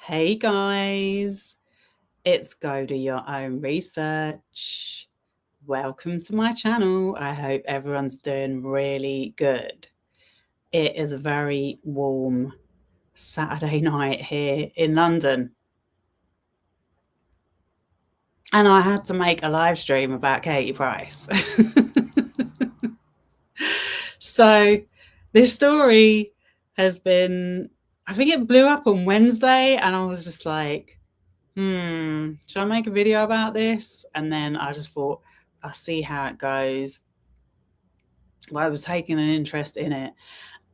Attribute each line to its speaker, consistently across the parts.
Speaker 1: Hey guys, it's Go Do Your Own Research. Welcome to my channel. I hope everyone's doing really good. It is a very warm Saturday night here in London. And I had to make a live stream about Katie Price. So this story has been, I think it blew up on Wednesday, and I was just like, should I make a video about this? And then I just thought, I'll see how it goes. Well, I was taking an interest in it.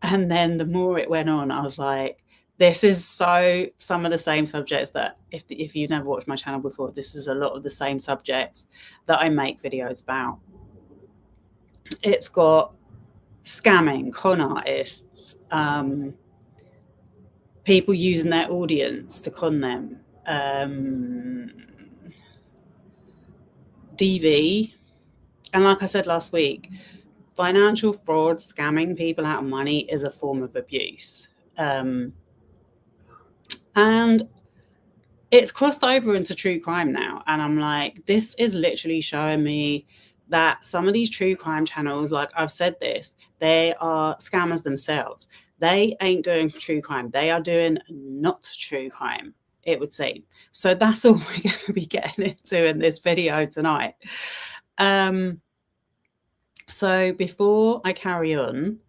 Speaker 1: And then the more it went on, I was like, this is some of the same subjects that if you've never watched my channel before, this is a lot of the same subjects that I make videos about. It's got scamming, con artists, people using their audience to con them, DV. And like I said last week, financial fraud, scamming people out of money is a form of abuse. And it's crossed over into true crime now. And I'm like, this is literally showing me that some of these true crime channels, like I've said this, they are scammers themselves. They ain't doing true crime. They are doing not true crime, it would seem. So that's all we're going to be getting into in this video tonight. So before I carry on,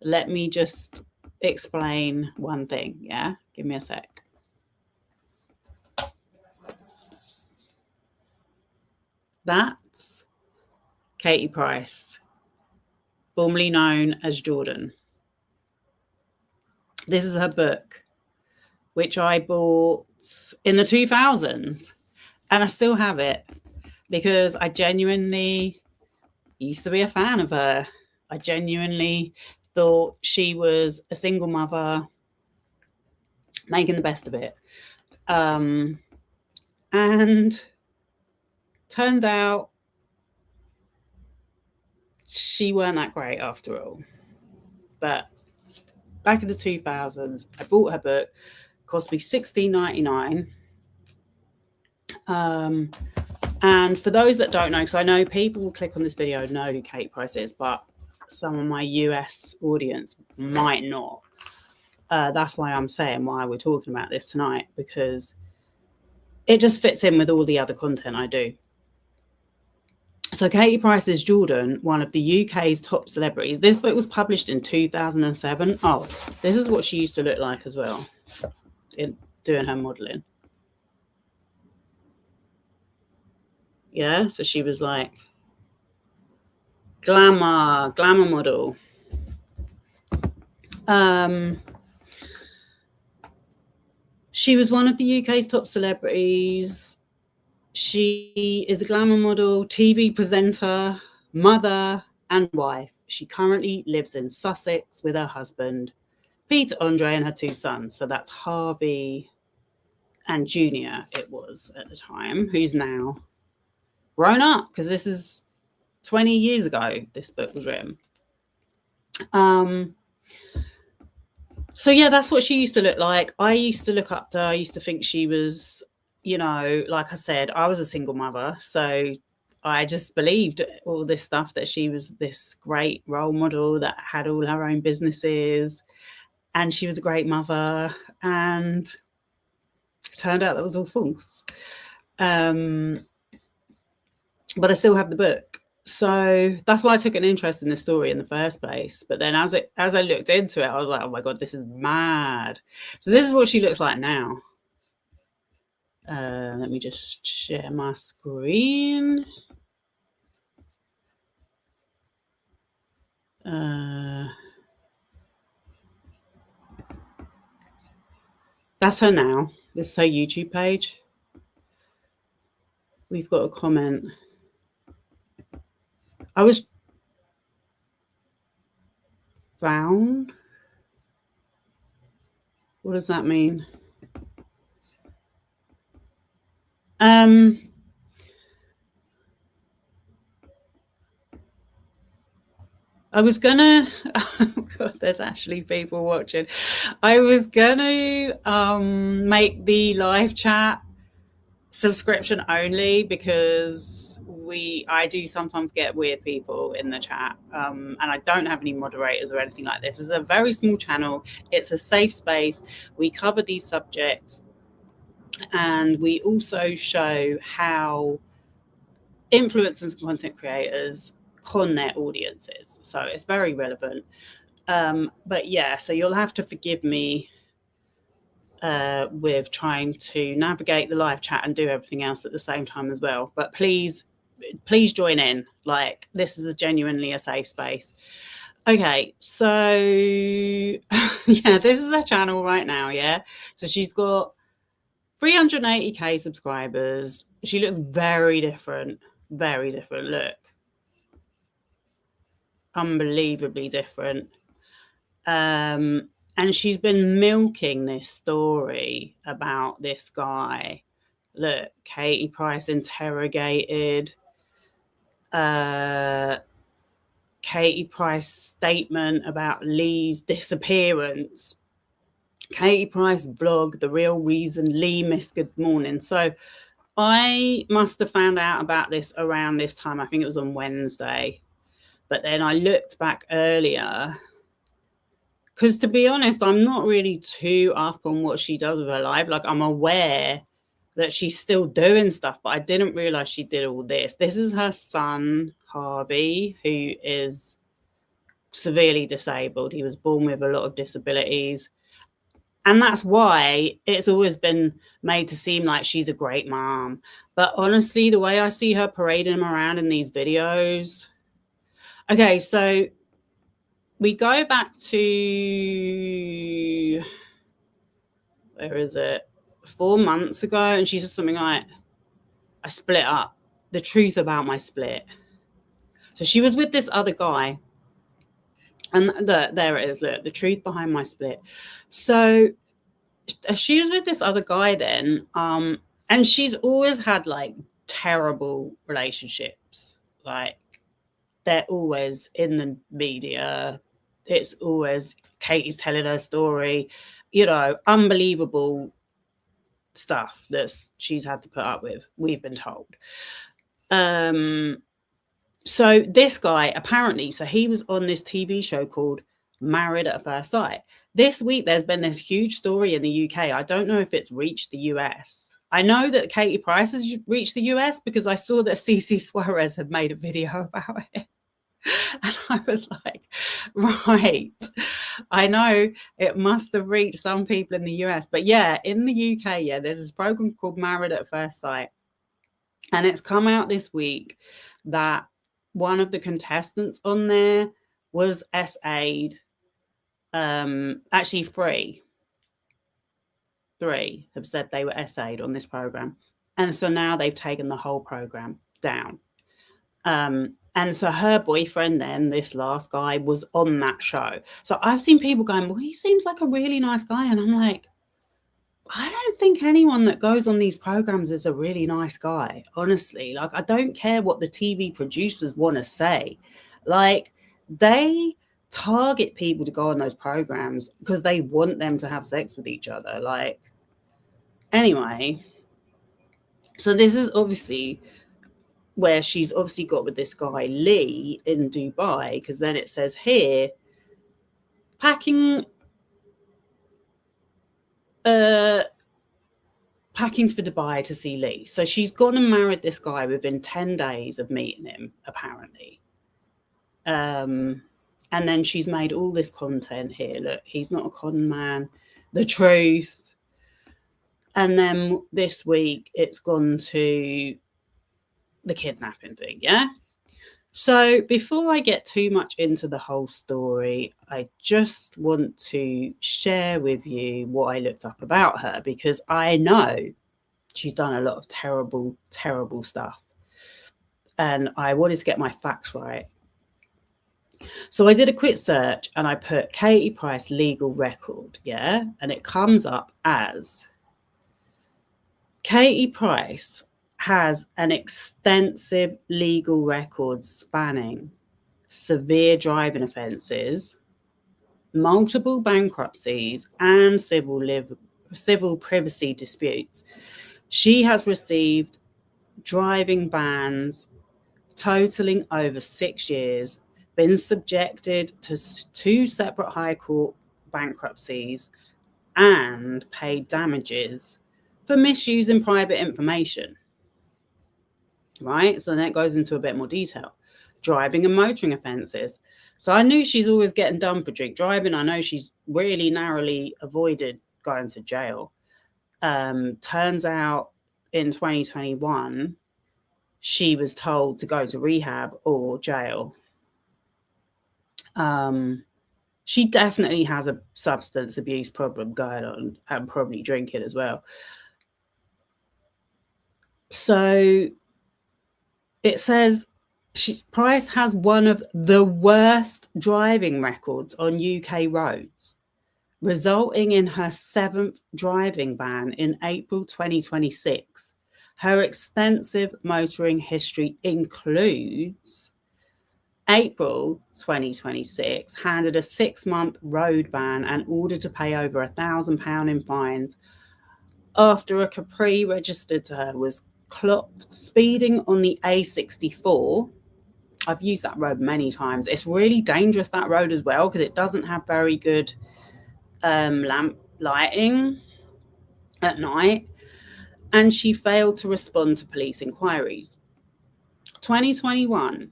Speaker 1: let me just explain one thing, yeah? Give me a sec. That's Katie Price, formerly known as Jordan. This is her book, which I bought in the 2000s, and I still have it because I genuinely used to be a fan of her. I genuinely thought she was a single mother making the best of it. And turned out she weren't that great after all. But back in the 2000s, I bought her book. It cost me $16.99. And for those that don't know, because I know people will click on this video and know who Kate Price is, but some of my US audience might not. That's why I'm saying why we're talking about this tonight, because it just fits in with all the other content I do. So Katie Price is Jordan, one of the UK's top celebrities. This book was published in 2007. Oh, this is what she used to look like as well, in doing her modelling. Yeah, so she was like glamour model. She was one of the UK's top celebrities. She is a glamour model, TV presenter, mother, and wife. She currently lives in Sussex with her husband, Peter Andre, and her two sons. So that's Harvey and Junior, it was at the time, who's now grown up, because this is 20 years ago this book was written. So yeah, that's what she used to look like. I used to look up to her. I used to think she was, you know, like I said, I was a single mother, so I just believed all this stuff, that she was this great role model that had all her own businesses and she was a great mother, and it turned out that was all false. But I still have the book. So that's why I took an interest in the story in the first place. But then as I looked into it, I was like, oh my God, this is mad. So this is what she looks like now. Let me just share my screen. That's her now. This is her YouTube page. We've got a comment. I was found. What does that mean? I was gonna oh god, there's actually people watching. I was gonna make the live chat subscription only because I do sometimes get weird people in the chat, and I don't have any moderators or anything like this. This is a very small channel. It's a safe space. We cover these subjects, and we also show how influencers and content creators con their audiences. So it's very relevant. But yeah, so you'll have to forgive me with trying to navigate the live chat and do everything else at the same time as well. But please join in. Like, this is genuinely a safe space. Okay, so yeah, this is her channel right now. Yeah, so she's got 380k subscribers. She looks very different. Very different. Look, unbelievably different. And she's been milking this story about this guy. Look, Katie Price interrogated. Katie Price statement about Lee's disappearance. Katie Price vlog, the real reason Lee missed Good Morning. So I must have found out about this around this time. I think it was on Wednesday. But then I looked back earlier because, to be honest, I'm not really too up on what she does with her life. Like, I'm aware that she's still doing stuff, but I didn't realize she did all this. This is her son, Harvey, who is severely disabled. He was born with a lot of disabilities. And that's why it's always been made to seem like she's a great mom. But honestly, the way I see her parading him around in these videos. Okay, so we go back to, where is it? 4 months ago, and she said something like, I split up. The truth about my split. So she was with this other guy. And there it is. Look, the truth behind my split. So she was with this other guy then. And she's always had like terrible relationships. Like, they're always in the media. It's always Katie's telling her story, unbelievable stuff that she's had to put up with, we've been told. So this guy, apparently, so he was on this TV show called Married at First Sight. This week, there's been this huge story in the UK. I don't know if it's reached the US. I know that Katie Price has reached the US because I saw that Cece Suarez had made a video about it. And I was like, right, I know it must have reached some people in the US. But yeah, in the UK, yeah, there's this program called Married at First Sight. And it's come out this week that one of the contestants on there was SA'd. Actually, three have said they were SA'd on this program. And so now they've taken the whole program down. And so her boyfriend then, this last guy, was on that show. So I've seen people going, well, he seems like a really nice guy. And I'm like, I don't think anyone that goes on these programs is a really nice guy, honestly. Like, I don't care what the TV producers want to say. Like, they target people to go on those programs because they want them to have sex with each other. Like, anyway, so this is obviously where she's obviously got with this guy Lee in Dubai, because then it says here, packing for Dubai to see Lee. So she's gone and married this guy within 10 days of meeting him, apparently. And then she's made all this content here. Look, he's not a con man. The truth. And then this week it's gone to the kidnapping thing, yeah? So before I get too much into the whole story, I just want to share with you what I looked up about her, because I know she's done a lot of terrible, terrible stuff. And I wanted to get my facts right. So I did a quick search and I put Katie Price legal record, yeah? And it comes up as Katie Price has an extensive legal record spanning severe driving offences, multiple bankruptcies, and civil privacy disputes. She has received driving bans totaling over 6 years, been subjected to 2 separate High Court bankruptcies, and paid damages for misusing private information. Right? So then it goes into a bit more detail. Driving and motoring offences. So I knew she's always getting done for drink driving. I know she's really narrowly avoided going to jail. Turns out in 2021, she was told to go to rehab or jail. She definitely has a substance abuse problem going on, and probably drinking as well. So it says Price has one of the worst driving records on UK roads, resulting in her 7th driving ban in April 2026. Her extensive motoring history includes April 2026, handed a 6-month road ban and ordered to pay over £1,000 in fines after a Capri registered to her was clocked speeding on the A64. I've used that road many times. It's really dangerous, that road as well, because it doesn't have very good lamp lighting at night. And she failed to respond to police inquiries. 2021,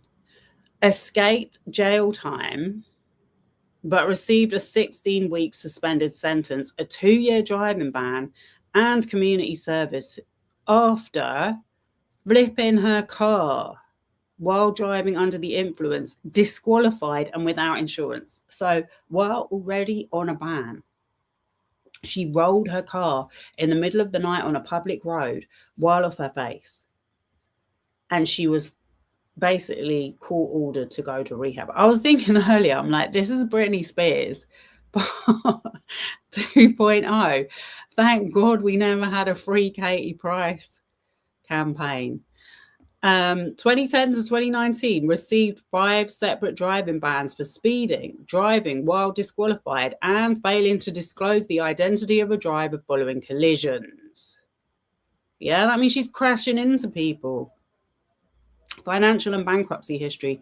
Speaker 1: escaped jail time, but received a 16-week suspended sentence, a 2-year driving ban, and community service after flipping her car while driving under the influence, disqualified and without insurance. So while already on a ban, she rolled her car in the middle of the night on a public road while off her face. And she was basically court ordered to go to rehab. I was thinking earlier, I'm like, this is Britney Spears 2.0. Thank God we never had a free Katie Price campaign. 2010 to 2019, received 5 separate driving bans for speeding, driving while disqualified, and failing to disclose the identity of a driver following collisions. Yeah, that means she's crashing into people. Financial and bankruptcy history.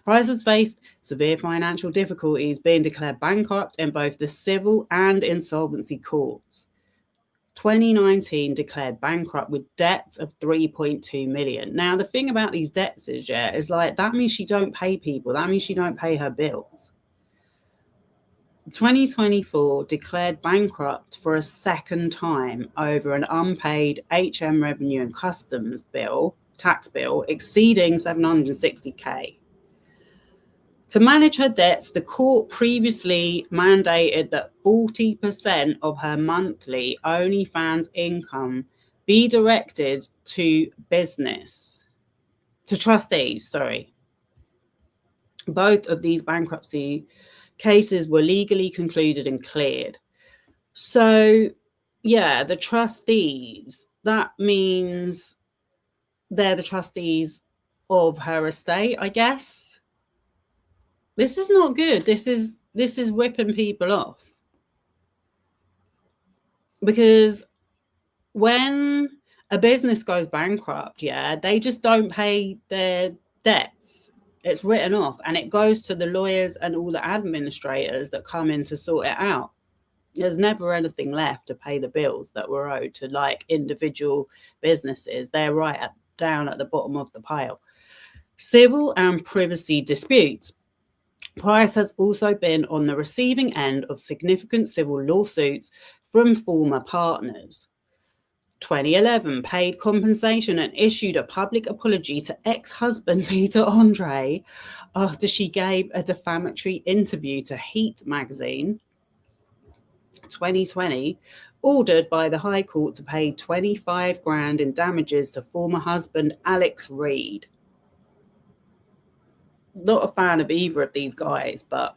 Speaker 1: Price has faced severe financial difficulties, being declared bankrupt in both the civil and insolvency courts. 2019 declared bankrupt with debts of 3.2 million. Now, the thing about these debts is like, that means she don't pay people. That means she don't pay her bills. 2024 declared bankrupt for a second time over an unpaid HM revenue and customs tax bill exceeding 760k. To manage her debts, the court previously mandated that 40% of her monthly OnlyFans income be directed to trustees. Both of these bankruptcy cases were legally concluded and cleared. So, yeah, the trustees, that means they're the trustees of her estate, I guess. This is not good. This is ripping people off. Because when a business goes bankrupt, they just don't pay their debts. It's written off, and it goes to the lawyers and all the administrators that come in to sort it out. There's never anything left to pay the bills that were owed to like individual businesses. They're right down at the bottom of the pile. Civil and privacy disputes. Price has also been on the receiving end of significant civil lawsuits from former partners. 2011, paid compensation and issued a public apology to ex-husband Peter Andre after she gave a defamatory interview to Heat magazine. 2020, ordered by the High Court to pay 25 grand in damages to former husband Alex Reid. Not a fan of either of these guys, but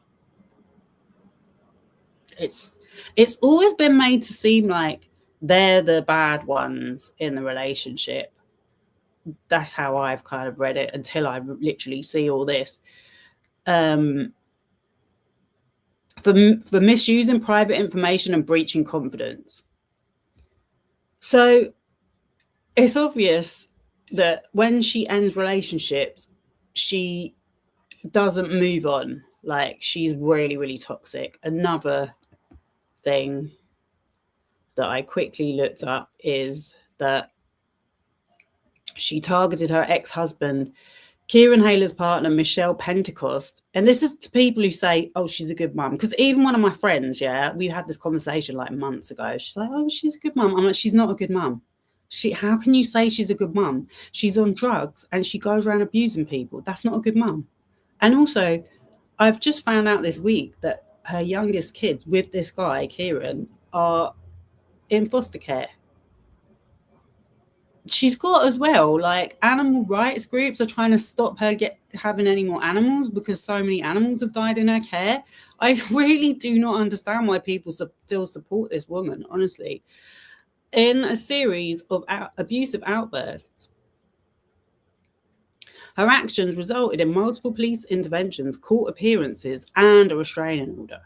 Speaker 1: it's always been made to seem like they're the bad ones in the relationship. That's how I've kind of read it until I literally see all this. for misusing private information and breaching confidence. So it's obvious that when she ends relationships, she doesn't move on. Like, she's really, really toxic. Another thing that I quickly looked up is that she targeted her ex-husband, Kieran Hayler's partner, Michelle Pentecost. And this is to people who say, oh, she's a good mum. Because even one of my friends, yeah, we had this conversation like months ago. She's like, oh, she's a good mum. I'm like, she's not a good mum. How can you say she's a good mum? She's on drugs and she goes around abusing people. That's not a good mum. And also, I've just found out this week that her youngest kids with this guy, Kieran, are in foster care. She's got as well, like, animal rights groups are trying to stop her having any more animals because so many animals have died in her care. I really do not understand why people still support this woman, honestly. In a series of abusive outbursts, her actions resulted in multiple police interventions, court appearances, and a restraining order.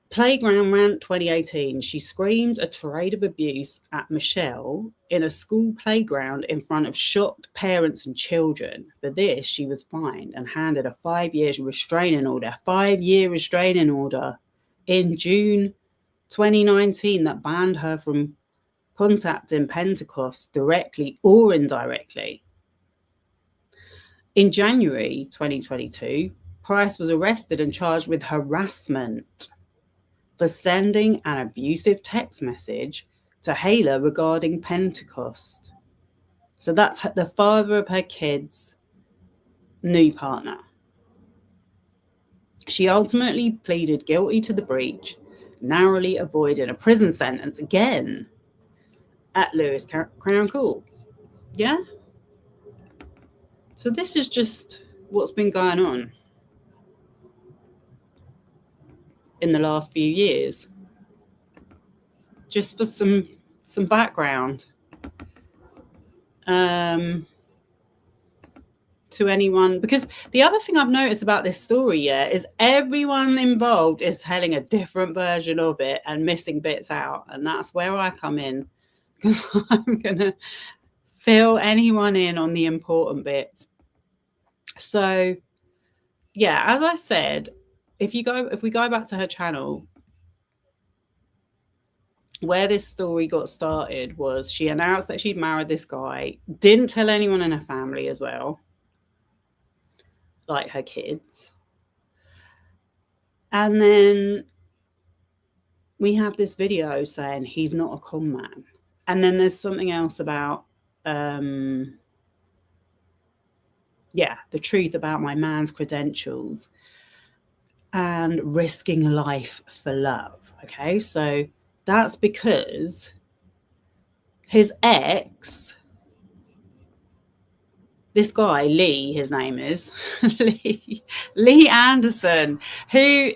Speaker 1: Playground Rant 2018, she screamed a tirade of abuse at Michelle in a school playground in front of shocked parents and children. For this, she was fined and handed a 5-year restraining order. 5-year restraining order in June 2019 that banned her from contacting Pentecost directly or indirectly. In January 2022, Price was arrested and charged with harassment for sending an abusive text message to Hayler regarding Pentecost. So that's the father of her kids' new partner. She ultimately pleaded guilty to the breach, narrowly avoiding a prison sentence again at Lewis Crown Court. Yeah? So this is just what's been going on in the last few years. Just for some background. To anyone, because the other thing I've noticed about this story, yeah, is everyone involved is telling a different version of it and missing bits out, and that's where I come in, because I'm gonna fill anyone in on the important bits. So yeah, as I said, if we go back to her channel, where this story got started was she announced that she'd married this guy, didn't tell anyone in her family as well, like her kids. And then we have this video saying he's not a con man. And then there's something else about, the truth about my man's credentials and risking life for love. Okay, so that's because his ex, this guy, Lee, his name is, Lee Anderson, who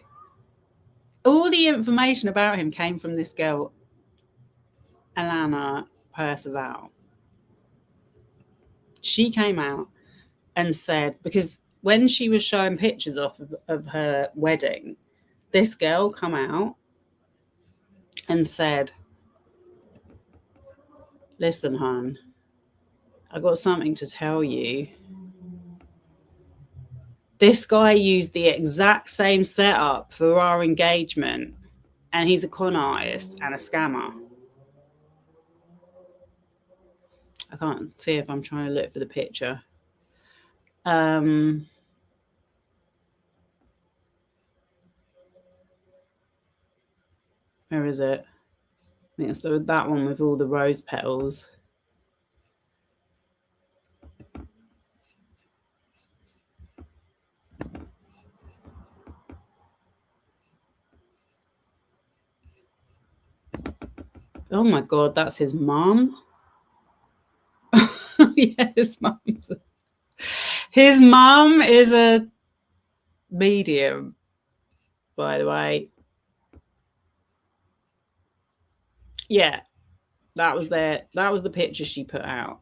Speaker 1: all the information about him came from this girl, Alana Percival. She came out and said, because when she was showing pictures of her wedding, this girl come out and said, listen, hon, I got something to tell you. This guy used the exact same setup for our engagement, and he's a con artist and a scammer. I can't see if I'm trying to look for the picture. Where is it? I think it's that one with all the rose petals. Oh my God, that's his mom. Yeah, his mum's. His mum is a medium, by the way. Yeah, that was the picture she put out.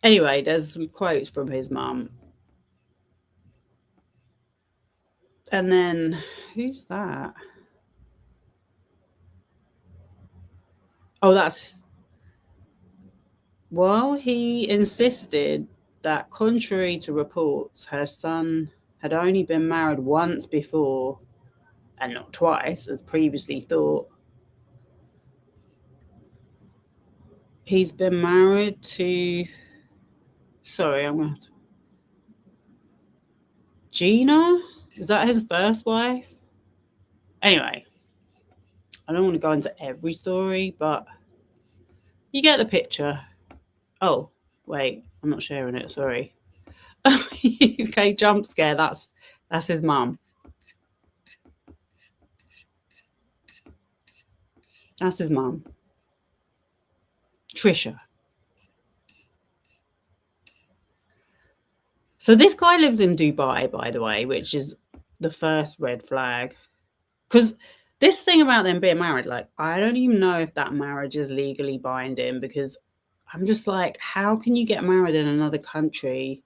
Speaker 1: Anyway, there's some quotes from his mum. And then, who's that? Oh, that's... Well, he insisted that, contrary to reports, her son had only been married once before and not twice, as previously thought. He's been married to... Sorry, I'm going to... Gina? Is that his first wife? Anyway, I don't want to go into every story, but you get the picture. Oh, wait, I'm not sharing it, sorry. Okay, jump scare, that's his mum. That's his mum. Trisha. So this guy lives in Dubai, by the way, which is the first red flag. Because this thing about them being married, like, I don't even know if that marriage is legally binding, because I'm just like, how can you get married in another country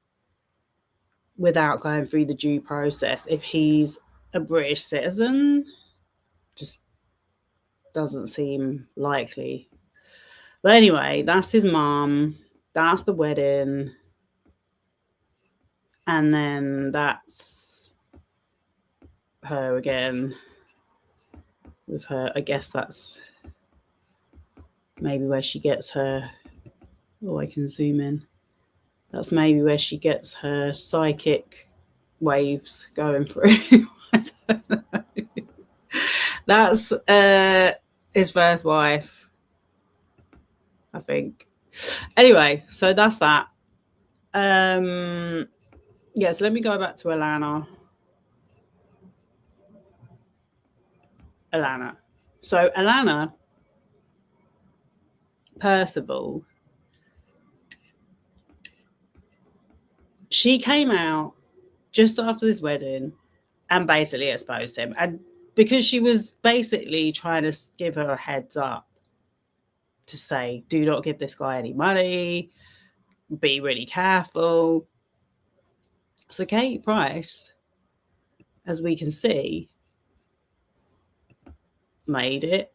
Speaker 1: without going through the due process if he's a British citizen? Just doesn't seem likely. But anyway, that's his mom. That's the wedding. And then that's her again with her. I guess that's maybe where she gets her... Oh, I can zoom in. That's maybe where she gets her psychic waves going through. I don't know. That's his first wife, I think. Anyway, so that's that. Yes, let me go back to Alana. So Alana Percival, she came out just after this wedding and basically exposed him. And because she was basically trying to give her a heads up to say, do not give this guy any money, be really careful. So Kate Price, as we can see, made it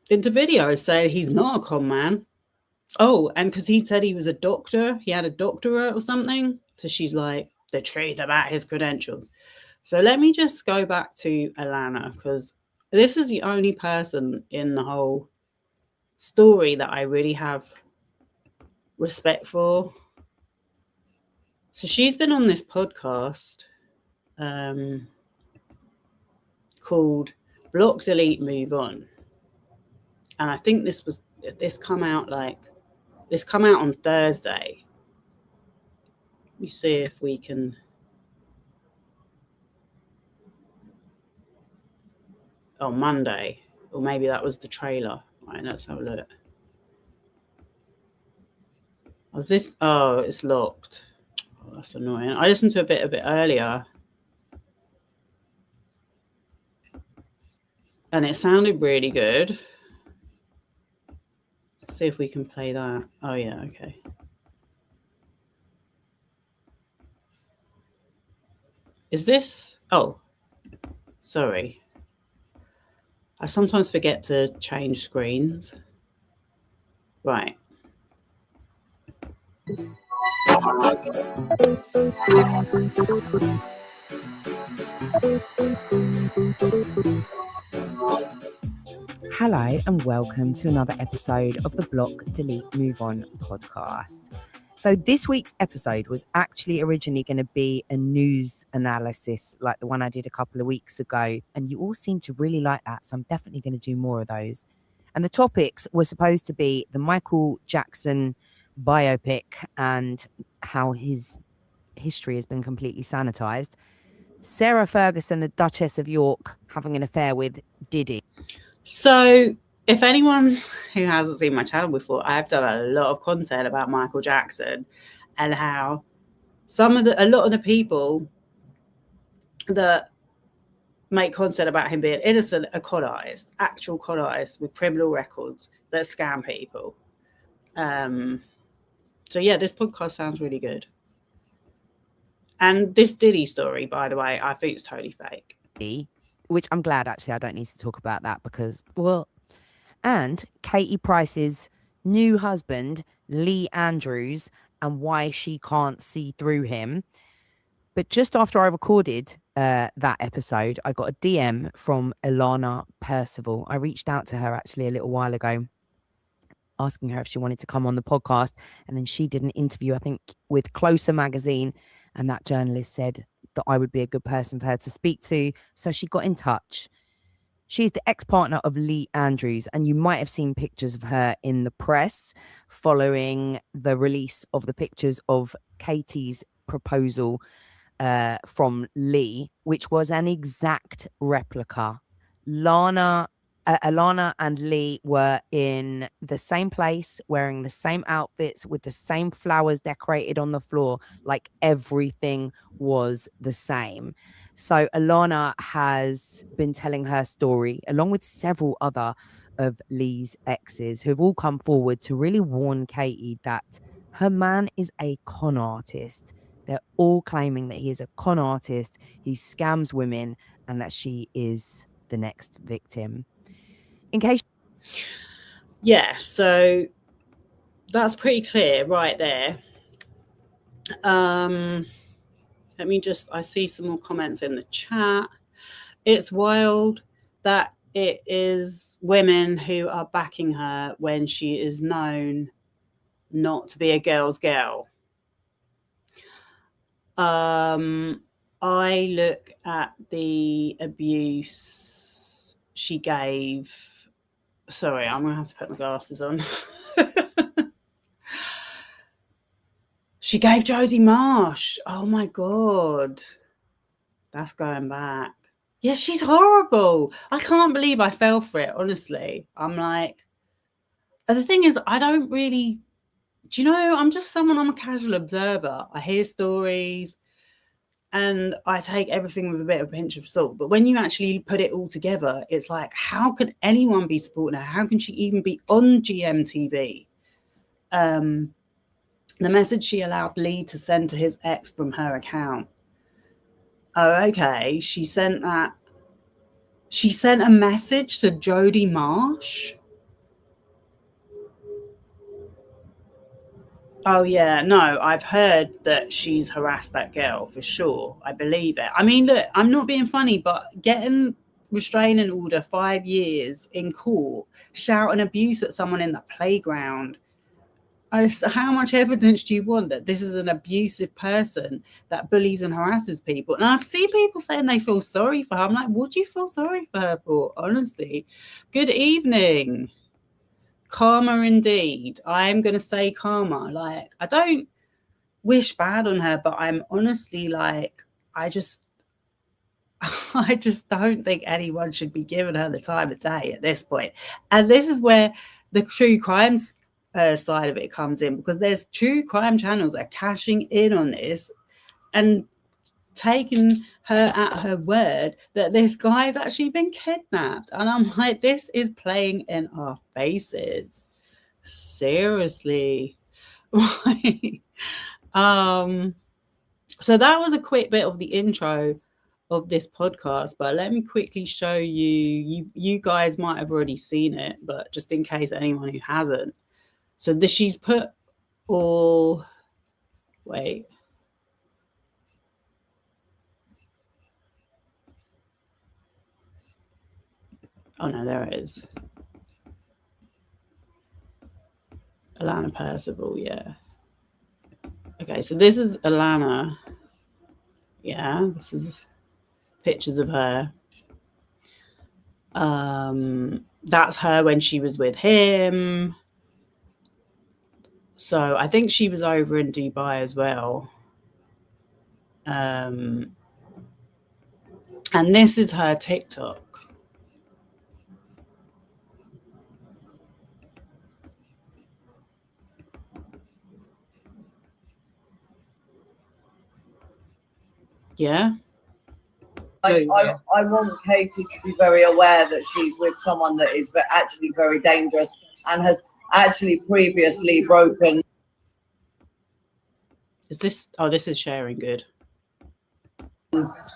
Speaker 1: into videos saying he's not a con man. Oh, and because he said he was a doctor, he had a doctorate or something. So she's like, the truth about his credentials. So let me just go back to Alana, because this is the only person in the whole story that I really have respect for. So she's been on this podcast called Block, Delete, Move On. And I think this come out on Thursday. Let me see if we can... Oh, Monday. Or maybe that was the trailer. Right, let's have a look. Was this... Oh, it's locked. Oh, that's annoying. I listened to a bit of it earlier. And it sounded really good. Let's see if we can play that. Oh, yeah, okay. Is this... Oh, sorry. I sometimes forget to change screens. Right.
Speaker 2: Hello and welcome to another episode of the Block, Delete, Move On podcast. So this week's episode was actually originally going to be a news analysis like the one I did a couple of weeks ago, and you all seem to really like that, so I'm definitely going to do more of those. And the topics were supposed to be the Michael Jackson biopic and how his history has been completely sanitized, Sarah Ferguson, the Duchess of York, having an affair with Diddy.
Speaker 1: So if anyone who hasn't seen my channel before, I've done a lot of content about Michael Jackson and how a lot of the people that make content about him being innocent are con artists, actual con artists with criminal records that scam people. So yeah, this podcast sounds really good. And this Diddy story, by the way, I think it's totally fake.
Speaker 2: Which I'm glad actually I don't need to talk about that because, well, and Katie Price's new husband, Lee Andrews, and why she can't see through him. But just after I recorded that episode, I got a DM from Ilana Percival. I reached out to her actually a little while ago, asking her if she wanted to come on the podcast. And then she did an interview, I think, with Closer magazine. And that journalist said that I would be a good person for her to speak to. So she got in touch. She's the ex-partner of Lee Andrews, and you might have seen pictures of her in the press following the release of the pictures of Katie's proposal from Lee, which was an exact replica. Alana and Lee were in the same place, wearing the same outfits, with the same flowers decorated on the floor, like everything was the same. So Alana has been telling her story, along with several other of Lee's exes, who have all come forward to really warn Katie that her man is a con artist. They're all claiming that he is a con artist, he scams women, and that she is the next victim. In case.
Speaker 1: Yeah, so that's pretty clear right there. Let me just, I see some more comments in the chat. It's wild that it is women who are backing her when she is known not to be a girl's girl. I look at the abuse she gave. Sorry, I'm going to have to put my glasses on. She gave Jodie Marsh. Oh my God. That's going back. Yeah, she's horrible. I can't believe I fell for it, honestly. I'm like, the thing is, I don't really, do you know, I'm a casual observer. I hear stories and I take everything with a bit of a pinch of salt. But when you actually put it all together, it's like, how can anyone be supporting her? How can she even be on GMTV? The message she allowed Lee to send to his ex from her account. Oh, okay. She sent that. She sent a message to Jodie Marsh. Oh yeah, no, I've heard that she's harassed that girl for sure. I believe it. I mean, look, I'm not being funny, but getting restraining order 5 years in court, shouting abuse at someone in the playground. How much evidence do you want that this is an abusive person that bullies and harasses people? And I've seen people saying they feel sorry for her. I'm like, what do you feel sorry for her for? Honestly. Good evening. Karma indeed. I am going to say karma. Like, I don't wish bad on her, but I'm honestly like, I just don't think anyone should be giving her the time of day at this point. And this is where the true crimes side of it comes in, because there's true crime channels that are cashing in on this and taking her at her word that this guy's actually been kidnapped. And I'm like, this is playing in our faces. Seriously. Right. So that was a quick bit of the intro of this podcast, but let me quickly show you guys might have already seen it, but just in case anyone who hasn't. So she's put all, wait. Oh no, there it is. Alana Percival, yeah. Okay, so this is Alana. Yeah, this is pictures of her. That's her when she was with him. So I think she was over in Dubai as well. And this is her TikTok. Yeah.
Speaker 3: I want Katie to be very aware that she's with someone that is actually very dangerous and has actually previously broken.
Speaker 1: Is this? Oh, this is sharing. Good.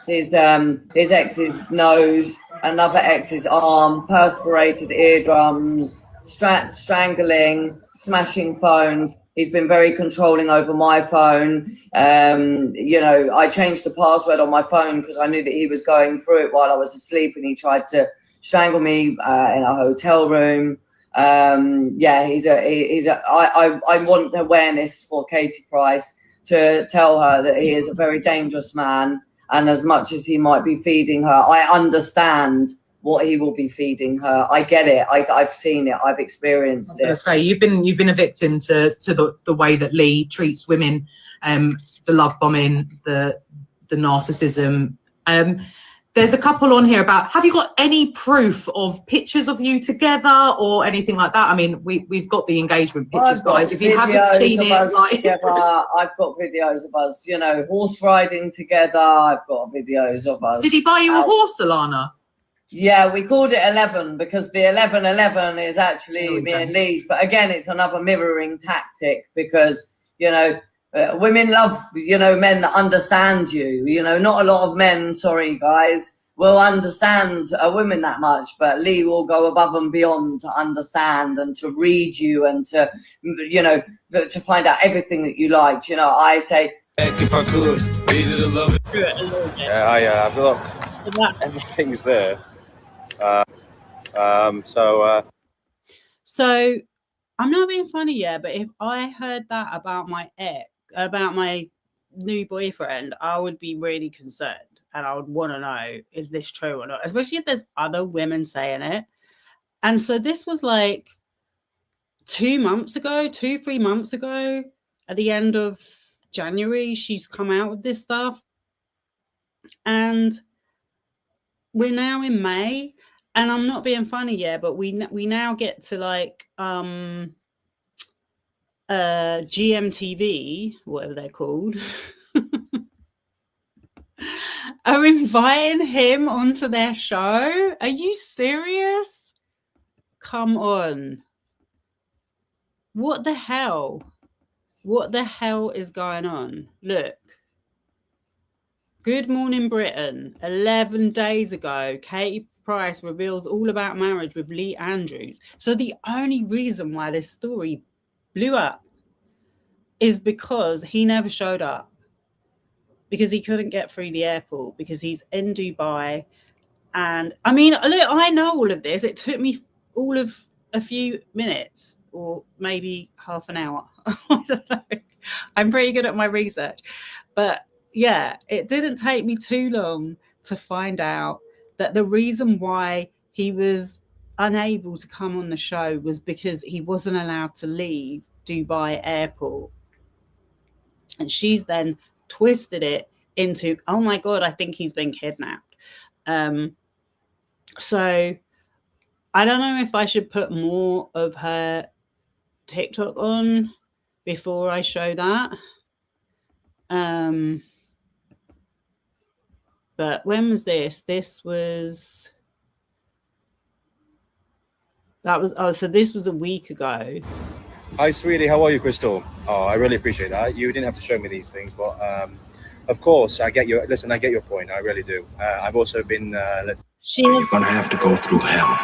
Speaker 3: His ex's nose, another ex's arm, perforated eardrums, strangling, smashing phones. He's been very controlling over my phone. You know, I changed the password on my phone because I knew that he was going through it while I was asleep, and he tried to strangle me in a hotel room. Yeah, I want awareness for Katie Price to tell her that he is a very dangerous man. And as much as he might be feeding her, I understand what he will be feeding her. I get it. I've seen it. I've experienced it.
Speaker 4: I was going to say, you've been a victim to the way that Lee treats women, the love bombing, the narcissism. There's a couple on here about, have you got any proof of pictures of you together or anything like that? I mean, we've got the engagement pictures, guys. If you haven't seen it,
Speaker 3: I've got videos of us, you know, horse riding together. I've got videos of us.
Speaker 4: Did he buy you a horse, Alana?
Speaker 3: Yeah, we called it 11 because the 1111 is actually me and Lee's. But again, it's another mirroring tactic because, you know, women love, you know, men that understand you. You know, not a lot of men, sorry guys, will understand a woman that much, but Lee will go above and beyond to understand and to read you and to, you know, to find out everything that you liked. You know, I say,
Speaker 5: if I could, needed to love it.
Speaker 6: Yeah, look, everything's there.
Speaker 1: So I'm not being funny, yeah, but if I heard that about my new boyfriend, I would be really concerned and I would want to know, is this true or not? Especially if there's other women saying it. And so this was like 3 months ago, at the end of January, she's come out with this stuff. And we're now in May, and I'm not being funny, yeah, but we now get to like GMTV, whatever they're called, are inviting him onto their show. Are you serious? Come on. What the hell? What the hell is going on? Look. Good Morning Britain, 11 days ago, Katie Price reveals all about marriage with Lee Andrews. So the only reason why this story blew up is because he never showed up, because he couldn't get through the airport, because he's in Dubai. And I mean, look, I know all of this. It took me all of a few minutes or maybe half an hour. I don't know. I'm pretty good at my research. But yeah, it didn't take me too long to find out that the reason why he was unable to come on the show was because he wasn't allowed to leave Dubai airport. And she's then twisted it into, oh my God, I think he's been kidnapped. So I don't know if I should put more of her TikTok on before I show that. But when was this? This was so this was a week ago.
Speaker 6: Hi, sweetie. How are you, Crystal? Oh, I really appreciate that. You didn't have to show me these things, but of course, I get your point. I really do. I've also been.
Speaker 5: You're gonna have to go through hell,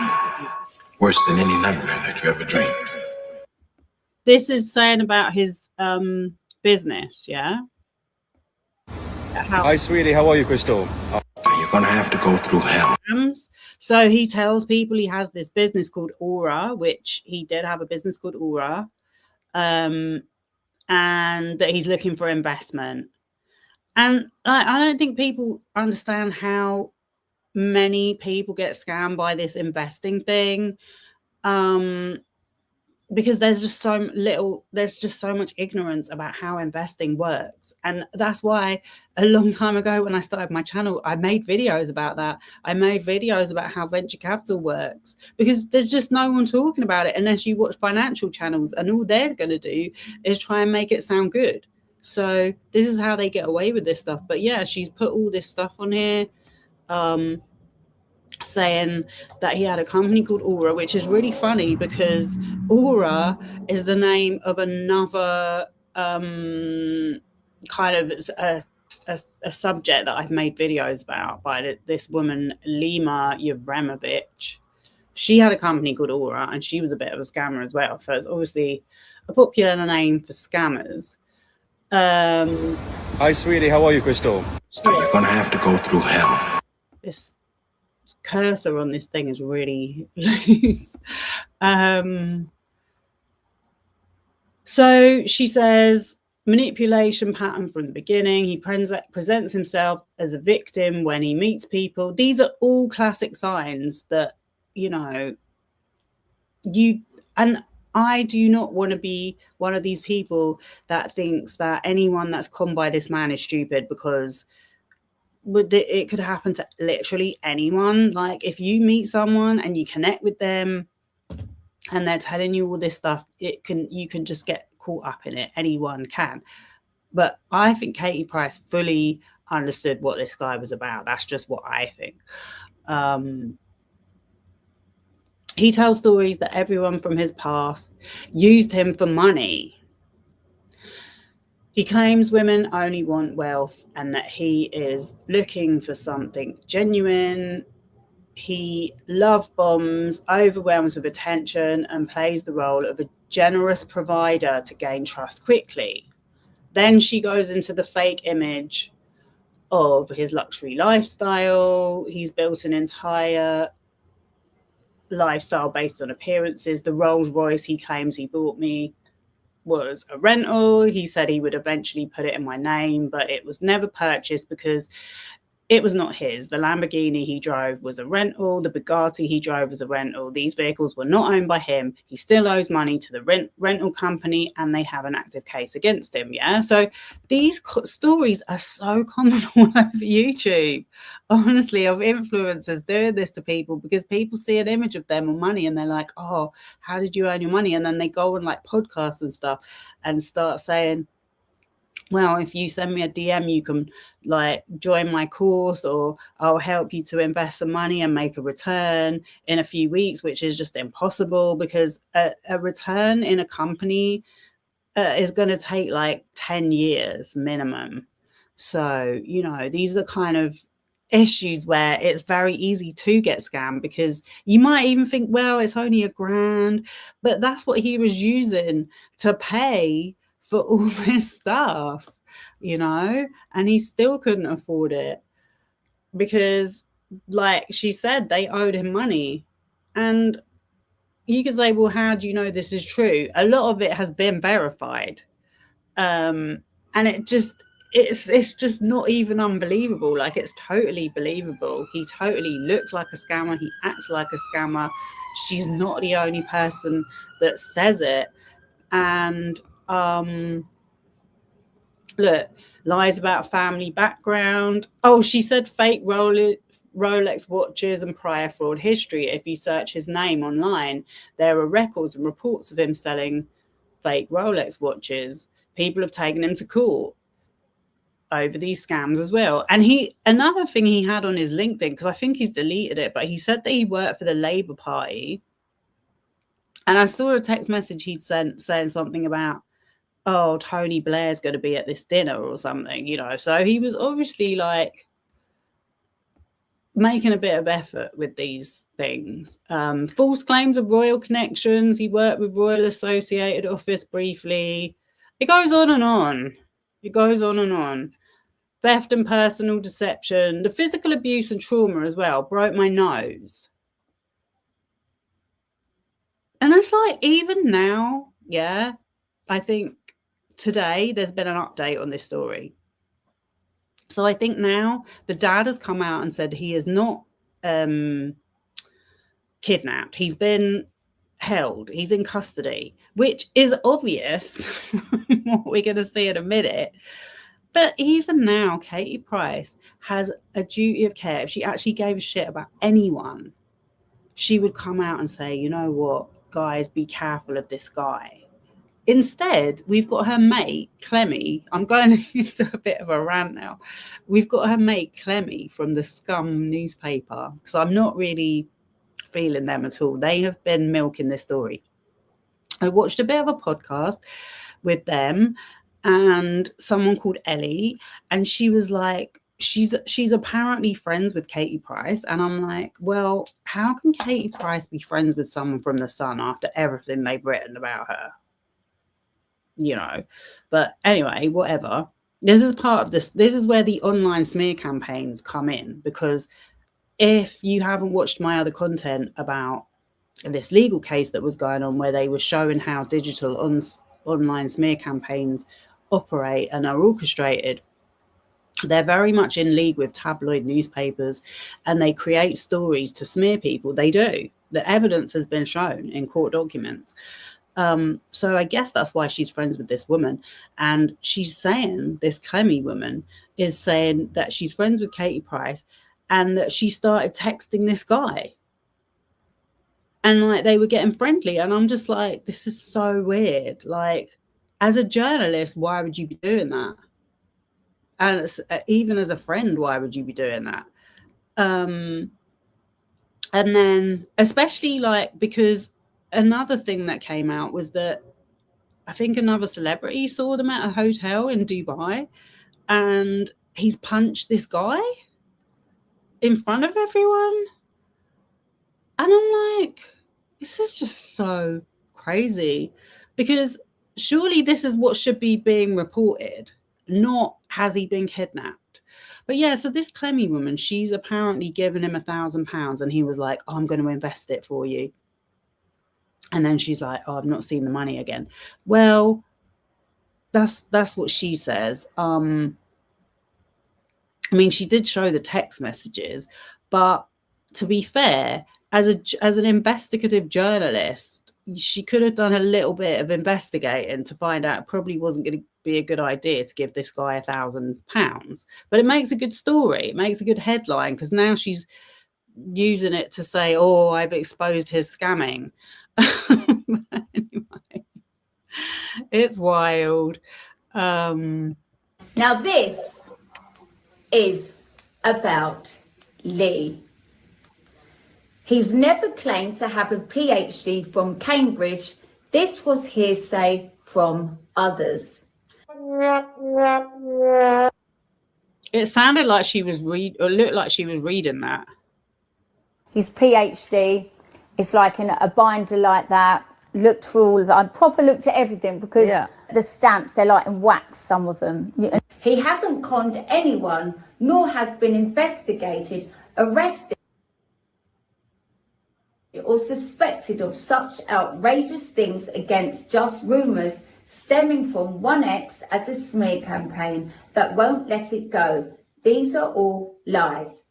Speaker 5: worse than any nightmare that you ever dreamed.
Speaker 1: This is saying about his business, yeah.
Speaker 6: Hi, sweetie. How are you, Crystal?
Speaker 5: You're gonna have to go through hell.
Speaker 1: So he tells people he has this business called Aura, which he did have a business called Aura, and that he's looking for investment. And I don't think people understand how many people get scammed by this investing thing. Because there's just so much ignorance about how investing works. And that's why a long time ago when I started my channel, I made videos about that. I made videos about how venture capital works, because there's just no one talking about it unless you watch financial channels, and all they're going to do is try and make it sound good. So this is how they get away with this stuff. But yeah, she's put all this stuff on here. saying that he had a company called Aura, which is really funny because Aura is the name of another kind of a subject that I've made videos about by this woman, Lima Yevremovich. She had a company called Aura, and she was a bit of a scammer as well. So it's obviously a popular name for scammers.
Speaker 6: Hi, sweetie. How are you, Crystal?
Speaker 5: So you're gonna have to go through hell.
Speaker 1: This cursor on this thing is really loose. So she says, manipulation pattern from the beginning. He presents himself as a victim when he meets people. These are all classic signs that, you know, and I do not want to be one of these people that thinks that anyone that's conned by this man is stupid, because it could happen to literally anyone. Like, if you meet someone and you connect with them and they're telling you all this stuff, you can just get caught up in it. Anyone can. But I think Katie Price fully understood what this guy was about. That's just what I think. He tells stories that everyone from his past used him for money. He claims women only want wealth and that he is looking for something genuine. He love bombs, overwhelms with attention, and plays the role of a generous provider to gain trust quickly. Then she goes into the fake image of his luxury lifestyle. He's built an entire lifestyle based on appearances. The Rolls Royce he claims he bought me was a rental. He said he would eventually put it in my name, but it was never purchased because it was not his. The Lamborghini he drove was a rental. The Bugatti he drove was a rental. These vehicles were not owned by him. He still owes money to the rental company, and they have an active case against him. Yeah. So these stories are so common all over YouTube, honestly, of influencers doing this to people because people see an image of them or money and they're like, oh, how did you earn your money? And then they go on like podcasts and stuff and start saying, well, if you send me a DM, you can like join my course, or I'll help you to invest some money and make a return in a few weeks, which is just impossible because a return in a company is going to take like 10 years minimum. So, you know, these are kind of issues where it's very easy to get scammed because you might even think, well, it's only $1,000, but that's what he was using to pay for all this stuff, you know, and he still couldn't afford it because, like she said, they owed him money. And you can say, well, how do you know this is true? A lot of it has been verified. And it's just not even unbelievable. Like, it's totally believable. He totally looks like a scammer. He acts like a scammer. She's not the only person that says it. And look, lies about family background. Oh, she said fake Rolex watches and prior fraud history. If you search his name online, there are records and reports of him selling fake Rolex watches. People have taken him to court over these scams as well. And another thing he had on his LinkedIn, because I think he's deleted it, but he said that he worked for the Labour Party. And I saw a text message he'd sent saying something about, oh, Tony Blair's going to be at this dinner or something, you know. So he was obviously like making a bit of effort with these things. False claims of royal connections. He worked with Royal Associated Office briefly. It goes on and on. It goes on and on. Theft and personal deception. The physical abuse and trauma as well. Broke my nose. And it's like, even now, yeah, I think today there's been an update on this story. So I think now the dad has come out and said he is not kidnapped. He's been held. He's in custody, which is obvious what we're going to see in a minute. But even now, Katie Price has a duty of care. If she actually gave a shit about anyone, she would come out and say, you know what, guys, be careful of this guy. Instead, we've got her mate, Clemmy. I'm going into a bit of a rant now. We've got her mate, Clemmy, from the Scum newspaper, because I'm not really feeling them at all. They have been milking this story. I watched a bit of a podcast with them and someone called Ellie, and she was like, she's apparently friends with Katie Price. And I'm like, well, how can Katie Price be friends with someone from The Sun after everything they've written about her? You know, but anyway, whatever. This is part of this. This is where the online smear campaigns come in, because if you haven't watched my other content about this legal case that was going on, where they were showing how digital online smear campaigns operate and are orchestrated, they're very much in league with tabloid newspapers, and they create stories to smear people. They do. The evidence has been shown in court documents. So I guess that's why she's friends with this woman. And she's saying, this Clemmy woman is saying that she's friends with Katie Price and that she started texting this guy. And like they were getting friendly. And I'm just like, this is so weird. Like, as a journalist, why would you be doing that? And even as a friend, why would you be doing that? And then especially like, because another thing that came out was that I think another celebrity saw them at a hotel in Dubai, and he's punched this guy in front of everyone. And I'm like, this is just so crazy, because surely this is what should be being reported, not has he been kidnapped. But yeah, so this Clemmy woman, she's apparently given him £1,000, and he was like, oh, I'm going to invest it for you. And then she's like, oh, I've not seen the money again. Well, that's what she says. I mean, she did show the text messages, but to be fair, as an investigative journalist, she could have done a little bit of investigating to find out it probably wasn't going to be a good idea to give this guy £1,000. But it makes a good story. It makes a good headline, because now she's using it to say, oh, I've exposed his scamming. Anyway, it's wild.
Speaker 7: Now this is about Lee. He's never claimed to have a PhD from Cambridge. This was hearsay from others.
Speaker 1: It sounded like she was looked like she was reading that.
Speaker 8: His PhD is like in a binder like that. Looked through all of that. I proper looked at everything, because the stamps, they're like in wax, some of them.
Speaker 7: He hasn't conned anyone, nor has been investigated, arrested, or suspected of such outrageous things against just rumours stemming from one ex as a smear campaign that won't let it go. These are all lies.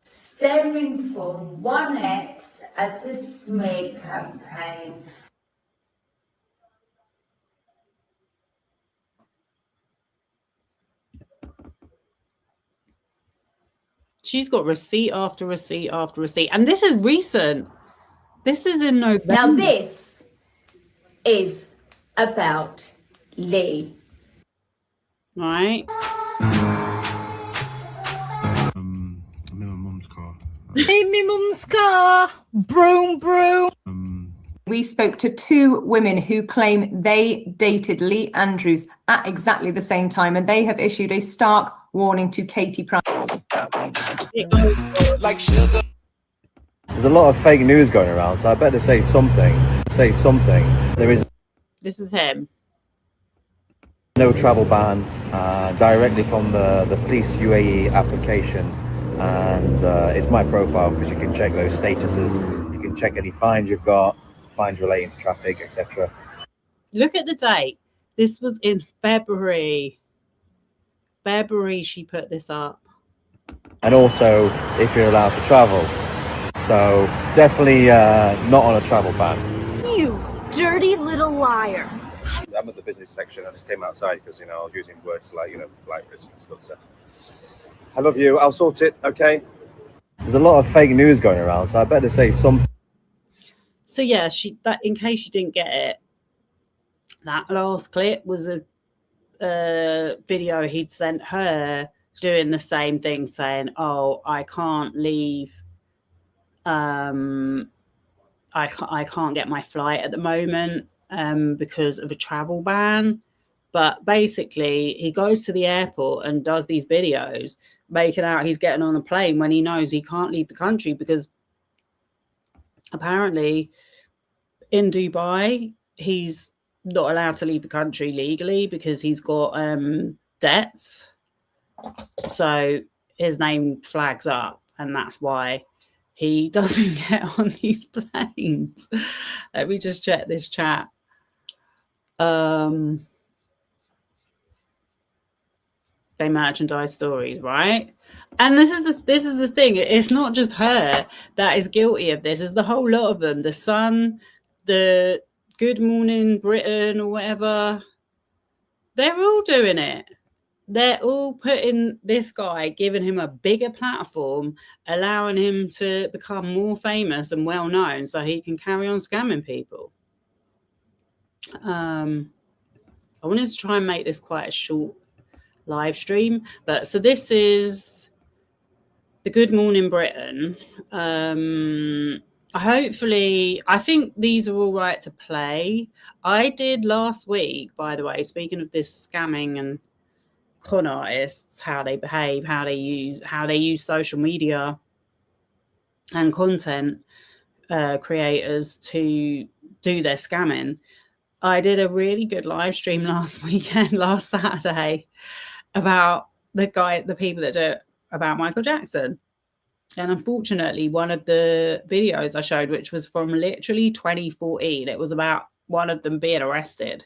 Speaker 7: Stemming from one ex as a smear campaign.
Speaker 1: She's got receipt after receipt after receipt. And this is recent. This is in November.
Speaker 7: Now this is about Lee.
Speaker 1: Right?
Speaker 9: I'm in my mum's car.
Speaker 10: In my mum's car. Broom, broom.
Speaker 4: We spoke to two women who claim they dated Lee Andrews at exactly the same time, and they have issued a stark warning to Katie Price.
Speaker 6: There's a lot of fake news going around, so I better say something. There is
Speaker 1: This is him.
Speaker 6: no travel ban, directly from the police UAE application, and it's my profile, because you can check those statuses, you can check any fines you've got, fines relating to traffic, etc.
Speaker 1: Look at the date. This was in February. She put this up.
Speaker 6: And also if you're allowed to travel. So definitely not on a travel ban.
Speaker 10: You dirty little liar.
Speaker 6: I'm at the business section. I just came outside because, I was using words like, flight risk and stuff. So I love you. I'll sort it, okay? There's a lot of fake news going around, so I better say some.
Speaker 1: So yeah, that in case you didn't get it, that last clip was a video he'd sent her doing the same thing, saying, "Oh, I can't leave. I can't get my flight at the moment because of a travel ban." But basically, he goes to the airport and does these videos, making out he's getting on a plane when he knows he can't leave the country because apparently in Dubai, he's not allowed to leave the country legally because he's got debts. So his name flags up, and that's why he doesn't get on these planes. Let me just check this chat. They merchandise stories, right? And this is the thing. It's not just her that is guilty of this. It's the whole lot of them. The Sun, the Good Morning Britain, or whatever. They're all doing it. They're all putting this guy, giving him a bigger platform, allowing him to become more famous and well known, so he can carry on scamming people. I wanted to try and make this quite a short live stream, but so this is the Good Morning Britain. Hopefully, I think these are all right to play. I did last week, by the way, speaking of this scamming and con artists, how they behave, how they use social media and content creators to do their scamming. I did a really good live stream last Saturday, about the people that do it about Michael Jackson. And unfortunately, one of the videos I showed, which was from literally 2014, it was about one of them being arrested.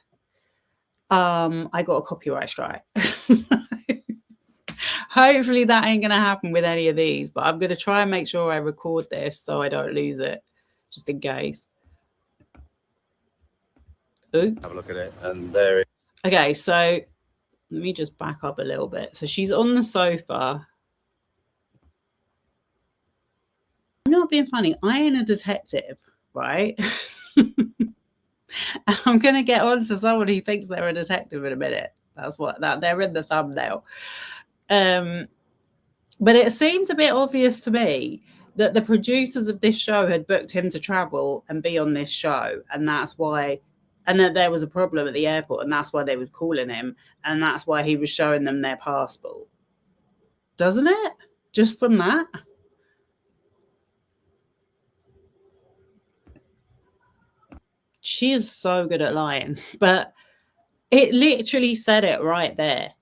Speaker 1: I got a copyright strike. Hopefully that ain't going to happen with any of these, but I'm going to try and make sure I record this so I don't lose it, just in case. Oops.
Speaker 6: Have a look at it, and there it.
Speaker 1: Okay, so let me just back up a little bit. So she's on the sofa. I'm not being funny. I ain't a detective, right? I'm going to get on to someone who thinks they're a detective in a minute. That's what they're in the thumbnail. But it seems a bit obvious to me that the producers of this show had booked him to travel and be on this show, and that's why, and that there was a problem at the airport, and that's why they was calling him, and that's why he was showing them their passport. Doesn't it? Just from that? She is so good at lying, but it literally said it right there.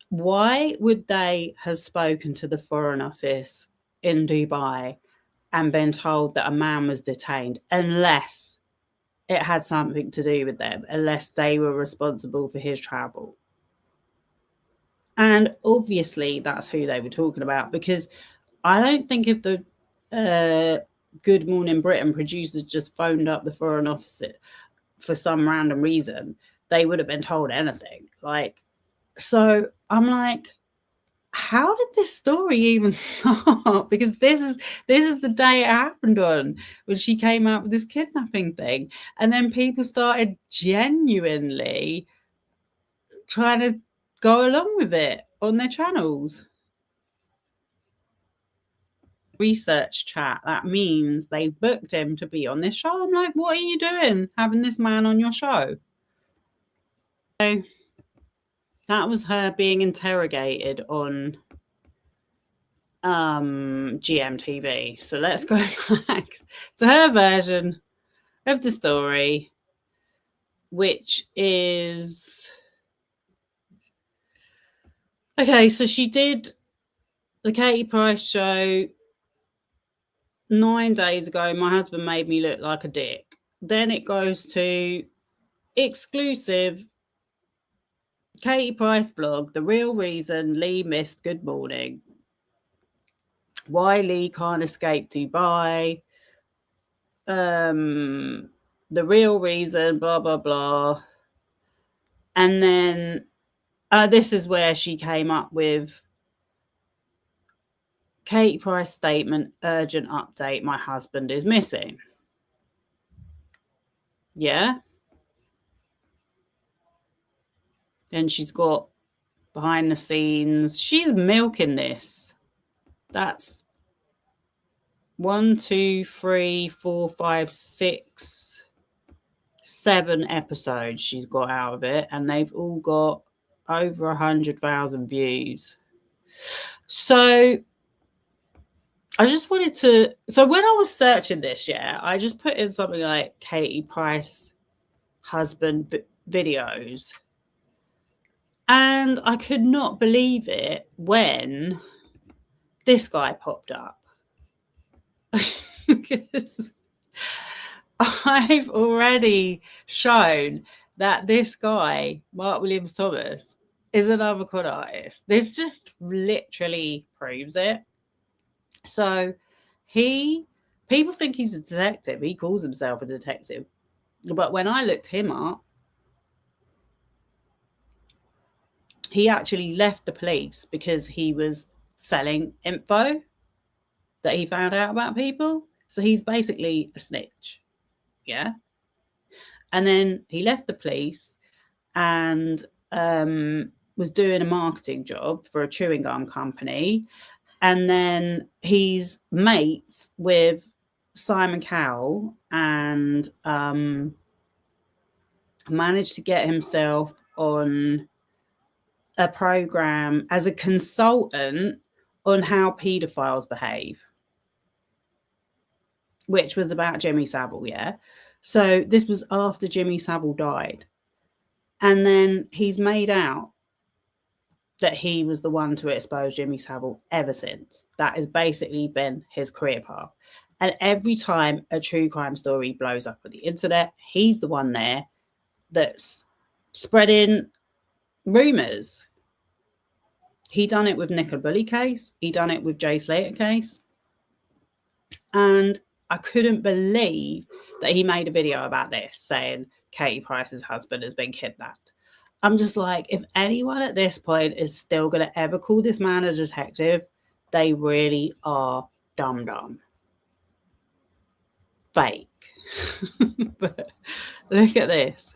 Speaker 1: Why would they have spoken to the Foreign Office in Dubai and been told that a man was detained unless it had something to do with them, unless they were responsible for his travel? And obviously that's who they were talking about, because I don't think if the Good Morning Britain producers just phoned up the Foreign Office for some random reason, they would have been told anything. So I'm like, how did this story even start? Because this is the day it happened on, when she came out with this kidnapping thing, and then people started genuinely trying to go along with it on their channels. Research chat, that means they booked him to be on this show. I'm like, what are you doing having this man on your show? So that was her being interrogated on GMTV. So let's go back to her version of the story, which is okay. So she did the Katie Price show 9 days ago. My husband made me look like a dick. Then it goes to exclusive Katie Price vlog, the real reason Lee missed Good Morning, why Lee can't escape Dubai, the real reason, blah blah blah. And then this is where she came up with Katie Price statement, urgent update, my husband is missing. Yeah. Then she's got behind the scenes. She's milking this. That's 1, 2, 3, 4, 5, 6, 7 episodes she's got out of it, and they've all got over 100,000 views. So I just wanted to. So when I was searching this, I just put in something like Katie Price husband videos. And I could not believe it when this guy popped up. Because I've already shown that this guy, Mark Williams Thomas, is another con artist. This just literally proves it. So people think he's a detective. He calls himself a detective. But when I looked him up, he actually left the police because he was selling info that he found out about people. So he's basically a snitch. Yeah. And then he left the police and was doing a marketing job for a chewing gum company. And then he's mates with Simon Cowell and managed to get himself on a program as a consultant on how pedophiles behave, which was about Jimmy Savile. Yeah. So this was after Jimmy Savile died. And then he's made out that he was the one to expose Jimmy Savile ever since. That has basically been his career path. And every time a true crime story blows up on the internet, he's the one there that's spreading rumors. He done it with Nicola Bully case. He done it with Jay Slater case. And I couldn't believe that he made a video about this saying Katie Price's husband has been kidnapped. I'm just like, if anyone at this point is still going to ever call this man a detective, they really are dumb. Fake. But look at this.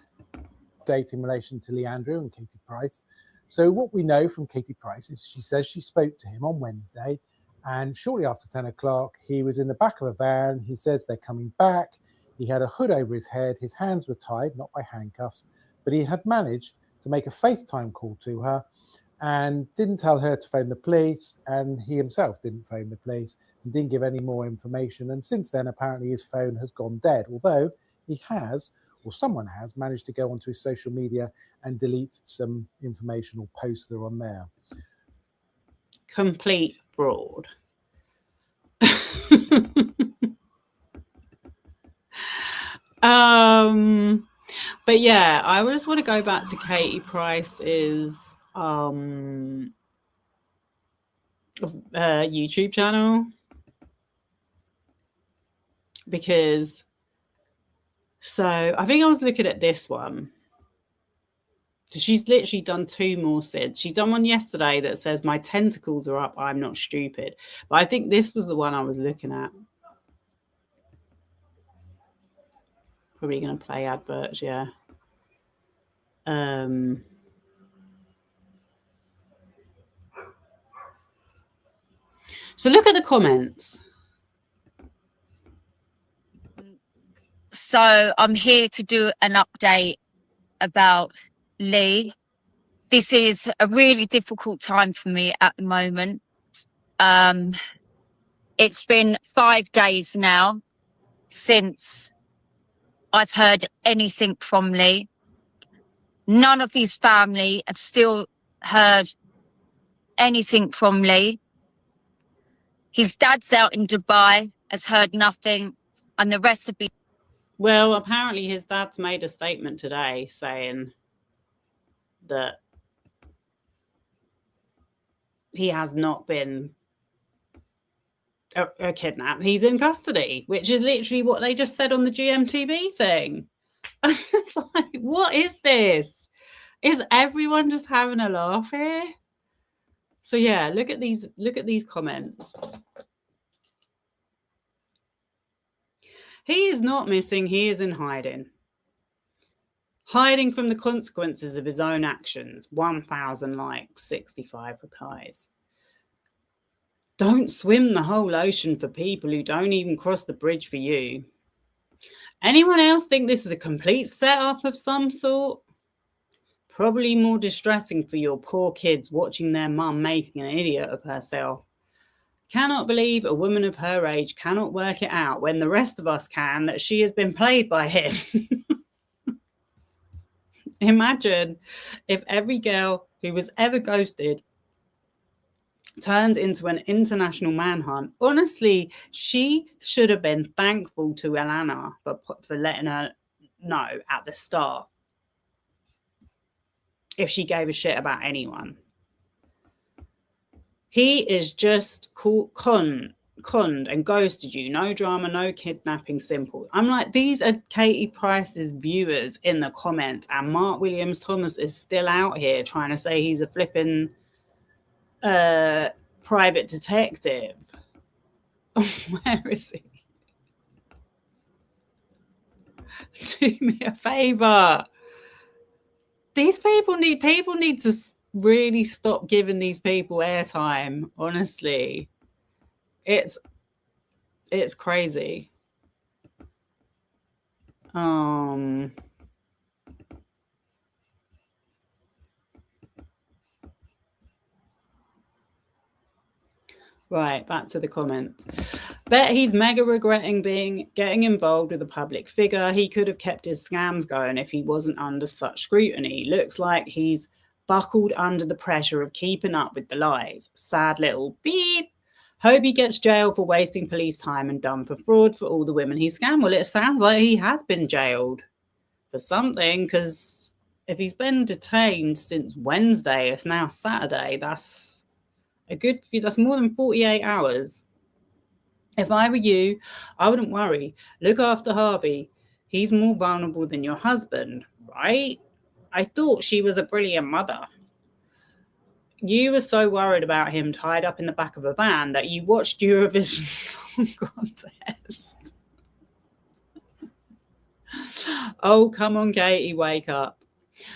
Speaker 11: Date in relation to Leandro and Katie Price. So what we know from Katie Price is she says she spoke to him on Wednesday, and shortly after 10 o'clock, he was in the back of a van. He says they're coming back. He had a hood over his head. His hands were tied, not by handcuffs, but he had managed to make a FaceTime call to her and didn't tell her to phone the police. And he himself didn't phone the police and didn't give any more information. And since then, apparently his phone has gone dead, although he has, or someone has, managed to go onto his social media and delete some informational posts that are on there.
Speaker 1: Complete fraud. But yeah, I just want to go back to Katie Price's YouTube channel, because I think I was looking at this one. So she's literally done 2 more SIDS. She's done one yesterday that says, my tentacles are up, I'm not stupid. But I think this was the one I was looking at. Probably going to play adverts, yeah. So look at the comments.
Speaker 12: So I'm here to do an update about Lee. This is a really difficult time for me at the moment. It's been 5 days now since I've heard anything from Lee. None of his family have still heard anything from Lee. His dad's out in Dubai, has heard nothing, and the rest of
Speaker 1: Well, apparently his dad's made a statement today saying that he has not been kidnapped. He's in custody, which is literally what they just said on the GMTV thing. I'm just like, what is this? Is everyone just having a laugh here? So yeah, look at these comments. He is not missing, he is in hiding. Hiding from the consequences of his own actions. 1,000 likes, 65 replies. Don't swim the whole ocean for people who don't even cross the bridge for you. Anyone else think this is a complete setup of some sort? Probably more distressing for your poor kids watching their mum making an idiot of herself. Cannot believe a woman of her age cannot work it out when the rest of us can that she has been played by him. Imagine if every girl who was ever ghosted turned into an international manhunt. Honestly, she should have been thankful to Alana for letting her know at the start if she gave a shit about anyone. He is just conned and ghosted you. No drama, no kidnapping, simple. I'm like, these are Katie Price's viewers in the comments, and Mark Williams Thomas is still out here trying to say he's a flipping private detective. Where is he? Do me a favor. These people need to really stop giving these people airtime. Honestly, it's crazy. Right, back to the comments. Bet he's mega regretting getting involved with a public figure. He could have kept his scams going if he wasn't under such scrutiny. Looks like he's buckled under the pressure of keeping up with the lies. Sad little beep. Hope he gets jailed for wasting police time and done for fraud for all the women he scammed. Well, it sounds like he has been jailed for something, because if he's been detained since Wednesday, it's now Saturday. That's a good few, that's more than 48 hours. If I were you, I wouldn't worry. Look after Harvey. He's more vulnerable than your husband, right? I thought she was a brilliant mother. You were so worried about him tied up in the back of a van that you watched Eurovision Song Contest. Oh, come on, Katie, wake up.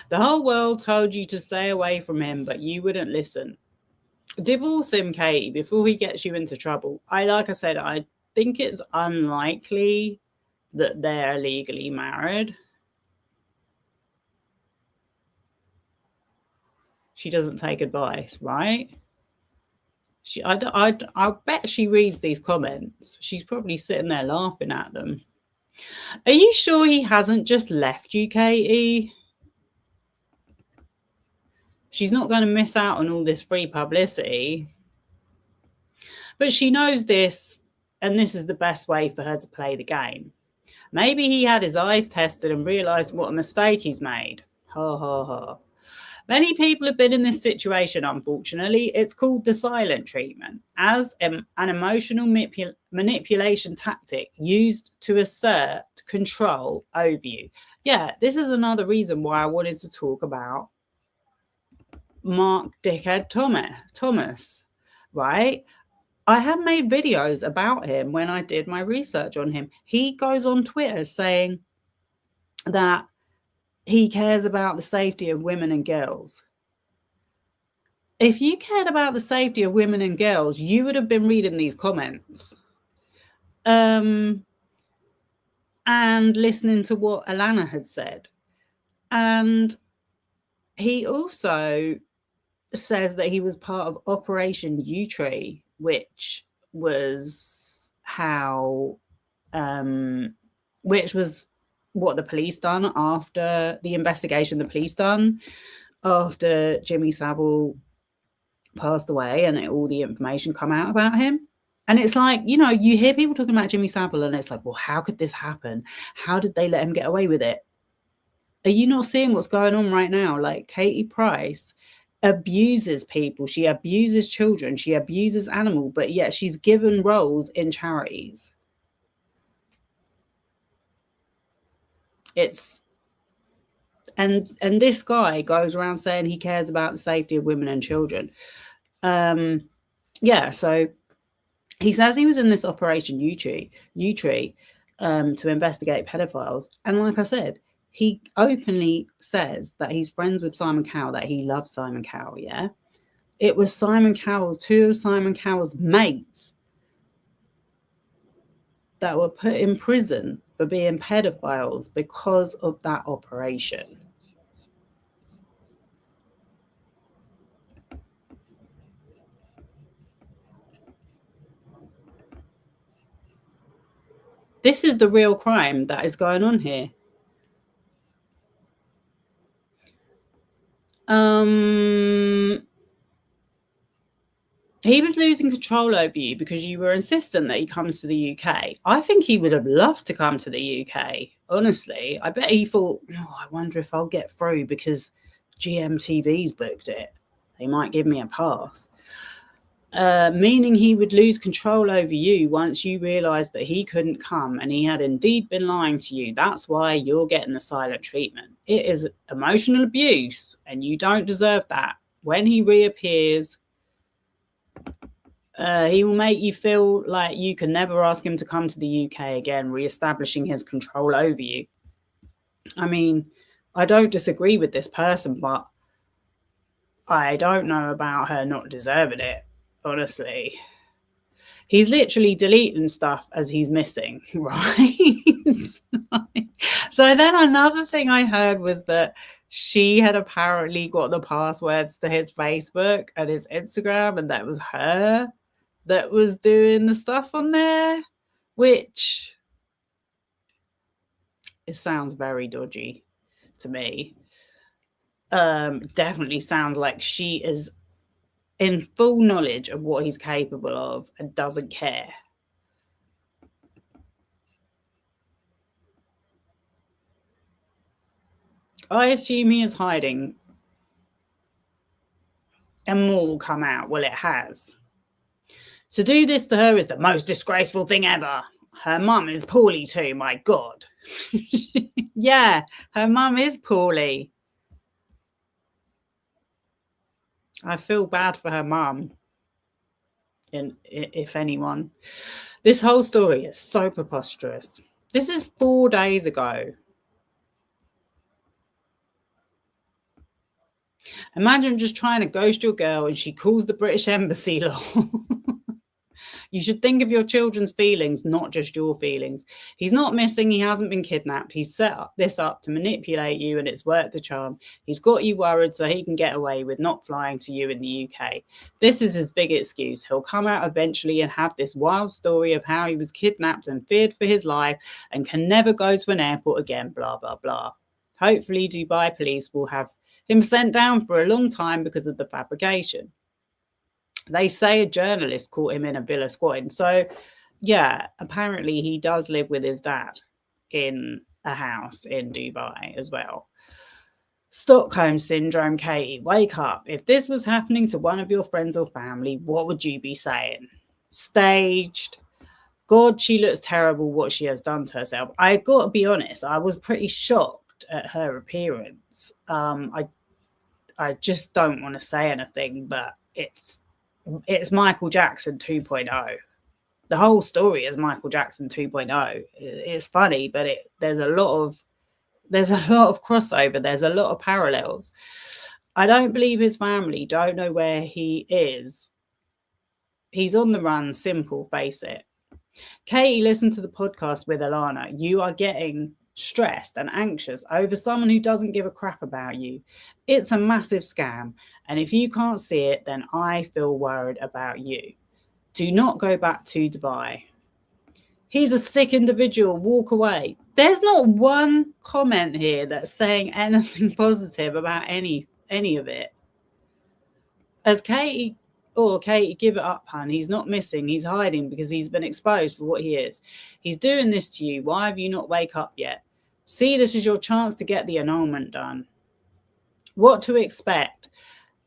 Speaker 1: The whole world told you to stay away from him, but you wouldn't listen. Divorce him, Katie, before he gets you into trouble. Like I said, I think it's unlikely that they're legally married. She doesn't take advice, right? I bet she reads these comments. She's probably sitting there laughing at them. Are you sure he hasn't just left you, Katie? She's not going to miss out on all this free publicity. But she knows this, and this is the best way for her to play the game. Maybe he had his eyes tested and realised what a mistake he's made. Ha, ha, ha. Many people have been in this situation, unfortunately. It's called the silent treatment, as an emotional manipulation tactic used to assert control over you. Yeah, this is another reason why I wanted to talk about Mark Dickhead Thomas, right? I have made videos about him when I did my research on him. He goes on Twitter saying that he cares about the safety of women and girls. If you cared about the safety of women and girls, you would have been reading these comments and listening to what Alana had said. And he also says that he was part of Operation U-Tree, which was which was what the police done after the investigation after Jimmy Savile passed away and all the information come out about him. And it's like, you know, you hear people talking about Jimmy Savile and it's like, well, how could this happen? How did they let him get away with it? Are you not seeing what's going on right now? Like, Katie Price abuses people. She abuses children. She abuses animals, but yet she's given roles in charities. And this guy goes around saying he cares about the safety of women and children. Yeah, so he says he was in this Operation U-Tree to investigate pedophiles. And like I said, he openly says that he's friends with Simon Cowell, that he loves Simon Cowell, yeah? It was two of Simon Cowell's mates that were put in prison for being pedophiles because of that operation. This is the real crime that is going on here. He was losing control over you because you were insistent that he comes to the UK. I think he would have loved to come to the UK, honestly. I bet he thought, oh, I wonder if I'll get through because GMTV's booked it. They might give me a pass. Meaning he would lose control over you once you realised that he couldn't come and he had indeed been lying to you. That's why you're getting the silent treatment. It is emotional abuse and you don't deserve that. When he reappears, he will make you feel like you can never ask him to come to the UK again, re-establishing his control over you. I mean, I don't disagree with this person, but I don't know about her not deserving it. Honestly, he's literally deleting stuff as he's missing, right? So then another thing I heard was that she had apparently got the passwords to his Facebook and his Instagram, and that was her that was doing the stuff on there, which it sounds very dodgy to me. Definitely sounds like she is in full knowledge of what he's capable of and doesn't care. I assume he is hiding and more will come out. Well, it has. To do this to her is the most disgraceful thing ever. Her mum is poorly too, my God. Yeah, her mum is poorly. I feel bad for her mum. If anyone. This whole story is so preposterous. This is 4 days ago. Imagine just trying to ghost your girl and she calls the British Embassy. You should think of your children's feelings, not just your feelings. He's not missing. He hasn't been kidnapped. He's set this up to manipulate you and it's worked the charm. He's got you worried so he can get away with not flying to you in the UK. This is his big excuse. He'll come out eventually and have this wild story of how he was kidnapped and feared for his life and can never go to an airport again, blah, blah, blah. Hopefully Dubai police will have him sent down for a long time because of the fabrication. They say a journalist caught him in a villa squatting. So, yeah, apparently he does live with his dad in a house in Dubai as well. Stockholm Syndrome, Katie, wake up. If this was happening to one of your friends or family, what would you be saying? Staged. God, she looks terrible what she has done to herself. I got to be honest, I was pretty shocked at her appearance. I just don't want to say anything, but it's Michael Jackson 2.0. The whole story is Michael Jackson 2.0. It's funny, but there's a lot of crossover. There's a lot of parallels. I don't believe his family don't know where he is. He's on the run, simple, face it. Katie, listen to the podcast with Alana. You are getting stressed and anxious over someone who doesn't give a crap about you. It's a massive scam. And if you can't see it, then I feel worried about you. Do not go back to Dubai. He's a sick individual. Walk away. There's not one comment here that's saying anything positive about any of it. As Katie, give it up, hun. He's not missing. He's hiding because he's been exposed for what he is. He's doing this to you. Why have you not wake up yet? See, this is your chance to get the annulment done. What to expect?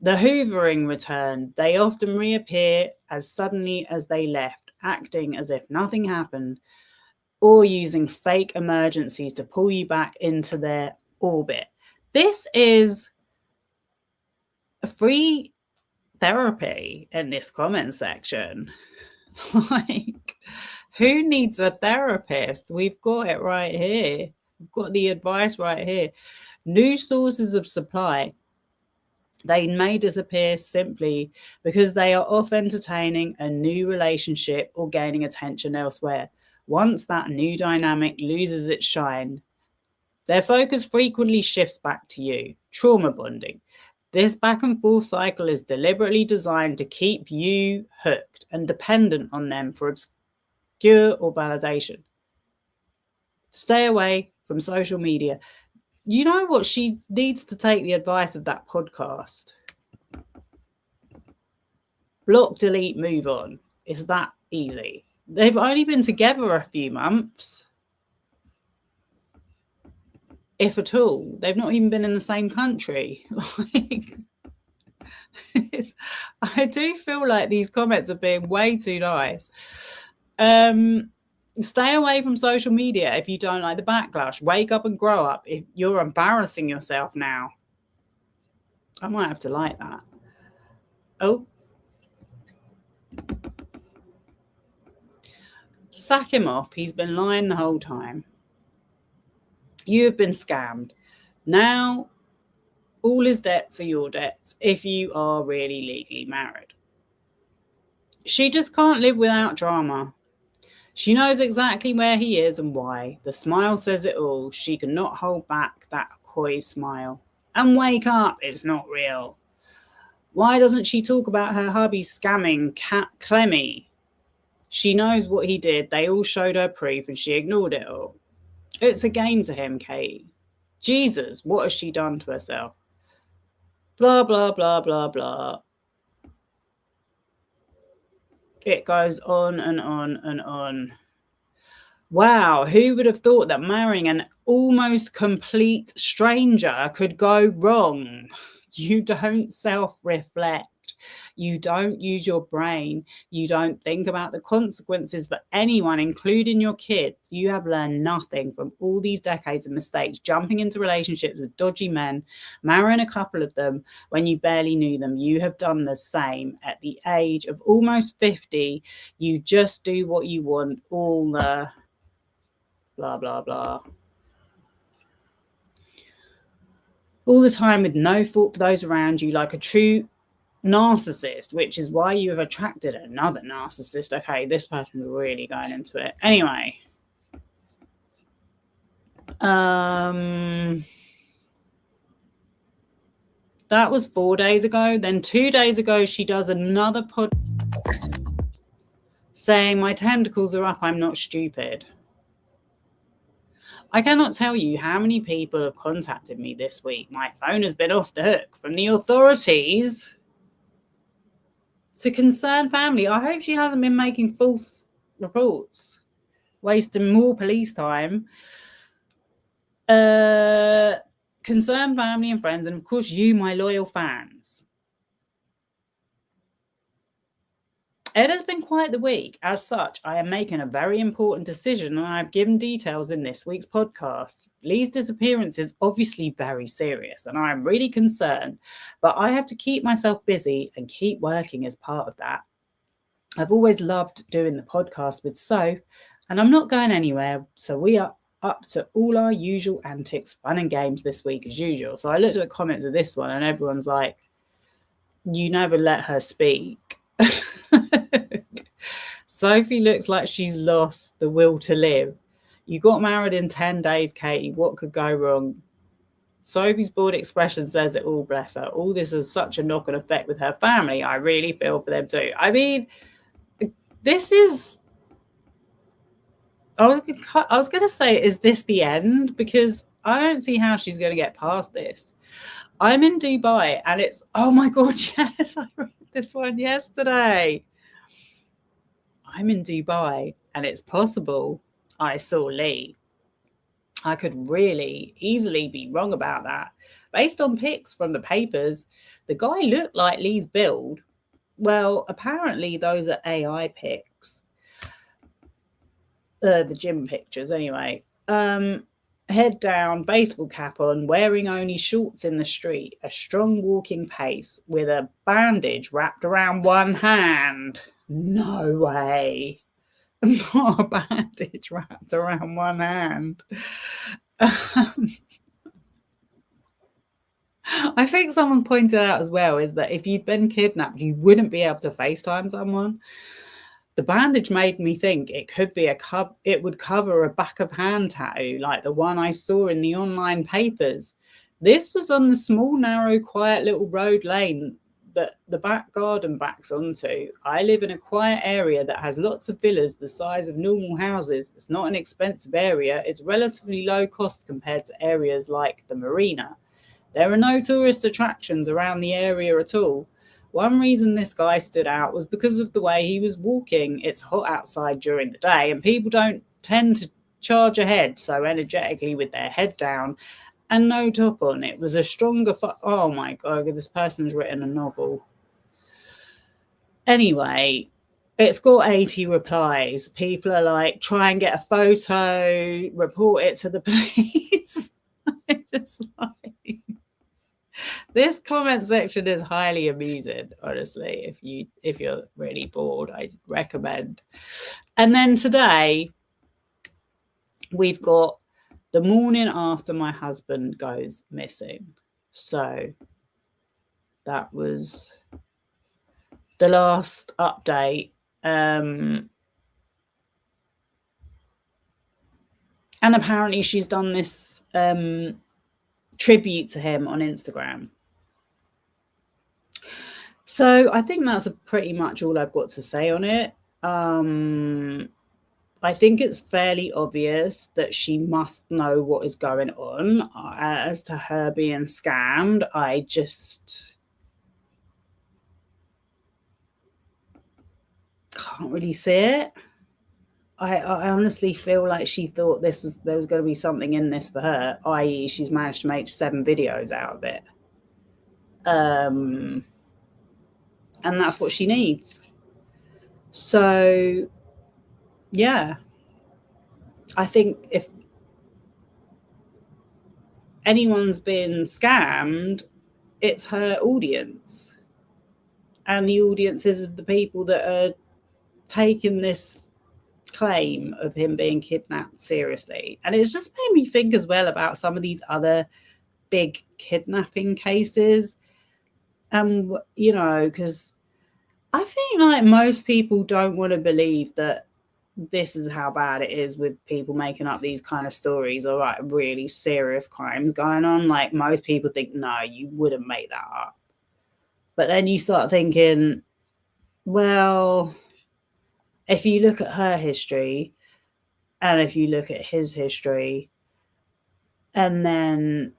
Speaker 1: The hoovering returned. They often reappear as suddenly as they left, acting as if nothing happened, or using fake emergencies to pull you back into their orbit. This is 3 therapy in this comment section. Like, who needs a therapist? We've got it right here. We've got the advice right here. New sources of supply. They may disappear simply because they are off entertaining a new relationship or gaining attention elsewhere. Once that new dynamic loses its shine, their focus frequently shifts back to you. Trauma bonding. This back and forth cycle is deliberately designed to keep you hooked and dependent on them for obscure or validation. Stay away from social media. You know what? She needs to take the advice of that podcast. Block, delete, move on. It's that easy. They've only been together a few months, if at all. They've not even been in the same country. Like, I do feel like these comments are being way too nice. Stay away from social media if you don't like the backlash. Wake up and grow up. If you're embarrassing yourself now, I might have to like that. Oh. Sack him off. He's been lying the whole time. You have been scammed. Now, all his debts are your debts if you are really legally married. She just can't live without drama. She knows exactly where he is and why. The smile says it all. She cannot hold back that coy smile. And wake up, it's not real. Why doesn't she talk about her hubby scamming Cat Clemmy? She knows what he did. They all showed her proof and she ignored it all. It's a game to him, Kate. Jesus, what has she done to herself? Blah, blah, blah, blah, blah. It goes on and on and on. Wow, who would have thought that marrying an almost complete stranger could go wrong? You don't self-reflect. You don't use your brain. You don't think about the consequences for anyone, including your kids. You have learned nothing from all these decades of mistakes, jumping into relationships with dodgy men, marrying a couple of them when you barely knew them. You have done the same at the age of almost 50. You just do what you want, all the blah, blah, blah. All the time with no thought for those around you, like a true narcissist, which is why you have attracted another narcissist. Okay, this person's really going into it. Anyway. That was 4 days ago. Then 2 days ago, she does another pod saying, my tentacles are up, I'm not stupid. I cannot tell you how many people have contacted me this week. My phone has been off the hook from the authorities to concerned family. I hope she hasn't been making false reports, wasting more police time. Concerned family and friends, and of course you, my loyal fans. It has been quite the week. As such, I am making a very important decision, and I have given details in this week's podcast. Lee's disappearance is obviously very serious, and I am really concerned, but I have to keep myself busy and keep working as part of that. I've always loved doing the podcast with Soph, and I'm not going anywhere, so we are up to all our usual antics, fun and games this week as usual. So I looked at the comments of this one, and everyone's like, you never let her speak. Sophie looks like she's lost the will to live. You got married in 10 days, Katie. What could go wrong? Sophie's bored expression says it all, bless her. All this has such a knock-on effect with her family. I really feel for them too. I mean, this is... I was going to say, is this the end? Because I don't see how she's going to get past this. I'm in Dubai and it's... Oh my God, yes, I read this one yesterday. I'm in Dubai and it's possible I saw Lee. I could really easily be wrong about that. Based on pics from the papers, the guy looked like Lee's build. Well, apparently those are AI pics. The gym pictures anyway. head down, baseball cap on, wearing only shorts in the street, a strong walking pace with a bandage wrapped around one hand. No way. Not a bandage wrapped around one hand. I think someone pointed out as well is that if you'd been kidnapped, you wouldn't be able to FaceTime someone. The bandage made me think it could be it would cover a back of hand tattoo like the one I saw in the online papers. This was on the small, narrow, quiet little road lane that the back garden backs onto. I live in a quiet area that has lots of villas the size of normal houses. It's not an expensive area. It's relatively low cost compared to areas like the marina. There are no tourist attractions around the area at all. One reason this guy stood out was because of the way he was walking. It's hot outside during the day and people don't tend to charge ahead so energetically with their head down and no top on. It was a stronger... oh my God, this person's written a novel. Anyway, it's got 80 replies. People are like, try and get a photo, report it to the police. It's like... this comment section is highly amusing, honestly. If you're really bored, I recommend. And then today we've got the morning after my husband goes missing. So that was the last update. And apparently she's done this tribute to him on Instagram. So I think that's pretty much all I've got to say on it. I think it's fairly obvious that she must know what is going on. As to her being scammed, I just can't really see it. I honestly feel like she thought there was going to be something in this for her, i.e. she's managed to make 7 videos out of it. And that's what she needs. So, yeah. I think if anyone's been scammed, it's her audience. And the audiences of the people that are taking this claim of him being kidnapped seriously. And it's just made me think as well about some of these other big kidnapping cases. You know, because I think like most people don't want to believe that this is how bad it is with people making up these kind of stories or like really serious crimes going on. Like most people think, no, you wouldn't make that up. But then you start thinking, well, if you look at her history and if you look at his history, and then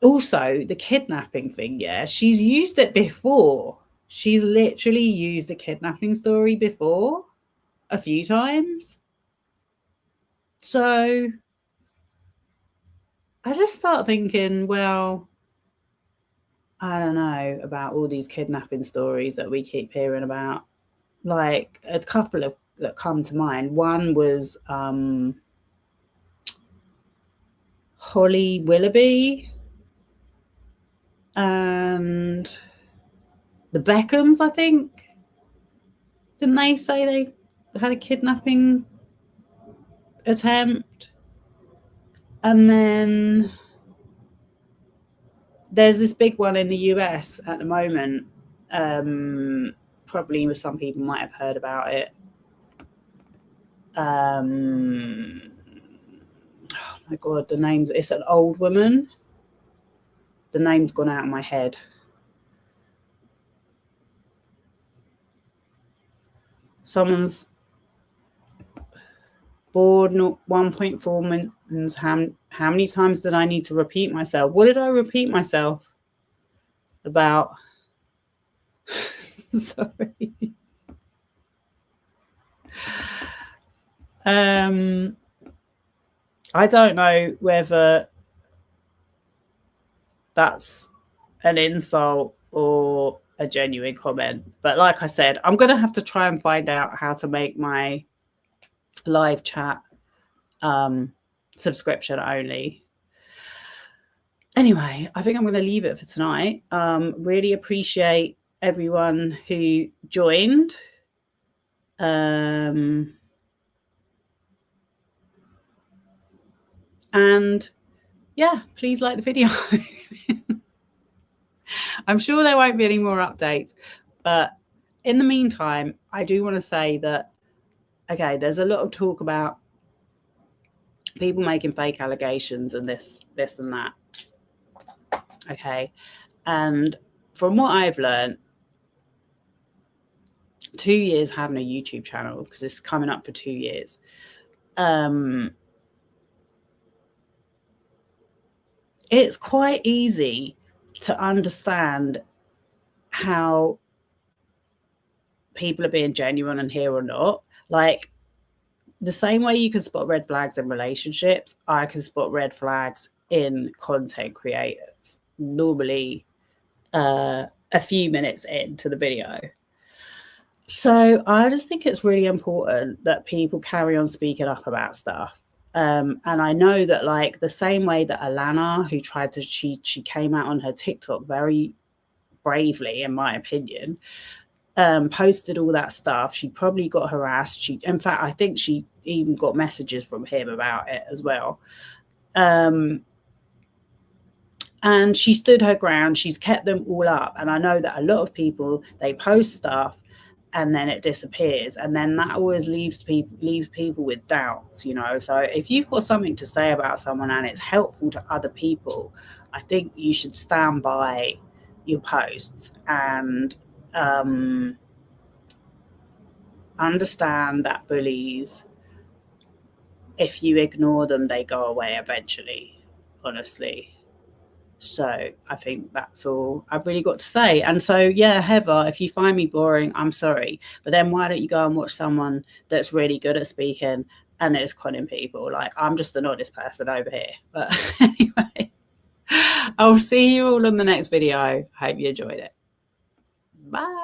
Speaker 1: also the kidnapping thing, yeah, she's used it before. She's literally used a kidnapping story before a few times. So I just start thinking, well, I don't know about all these kidnapping stories that we keep hearing about. Like a couple of that come to mind. One was Holly Willoughby and the Beckhams, I think. Didn't they say they had a kidnapping attempt? And then there's this big one in the US at the moment. Probably some people might have heard about it. Oh my God, the name's, it's an old woman. The name's gone out of my head. Someone's bored, 1.4 minutes. How many times did I need to repeat myself? What did I repeat myself about? Sorry. I don't know whether that's an insult or a genuine comment, but like I said, I'm going to have to try and find out how to make my live chat, subscription only. Anyway, I think I'm going to leave it for tonight. Really appreciate everyone who joined. And yeah, please like the video. I'm sure there won't be any more updates, but in the meantime, I do want to say that, okay, there's a lot of talk about people making fake allegations and this and that. Okay. And from what I've learned, 2 years having a YouTube channel, because it's coming up for 2 years, it's quite easy to understand how people are being genuine and here or not. Like, the same way you can spot red flags in relationships, I can spot red flags in content creators, normally a few minutes into the video. So I just think it's really important that people carry on speaking up about stuff. And I know that, like, the same way that Alana, who tried to, she came out on her TikTok very bravely, in my opinion, posted all that stuff. She probably got harassed. In fact, I think she even got messages from him about it as well. And she stood her ground. She's kept them all up. And I know that a lot of people, they post stuff and then it disappears, and then that always leaves people with doubts, you know. So if you've got something to say about someone and it's helpful to other people, I think you should stand by your posts and understand that bullies, if you ignore them, they go away eventually, honestly. So I think that's all I've really got to say. And so, yeah, Heather, if you find me boring, I'm sorry. But then why don't you go and watch someone that's really good at speaking and is conning people? Like, I'm just an honest person over here. But anyway, I'll see you all on the next video. Hope you enjoyed it. Bye.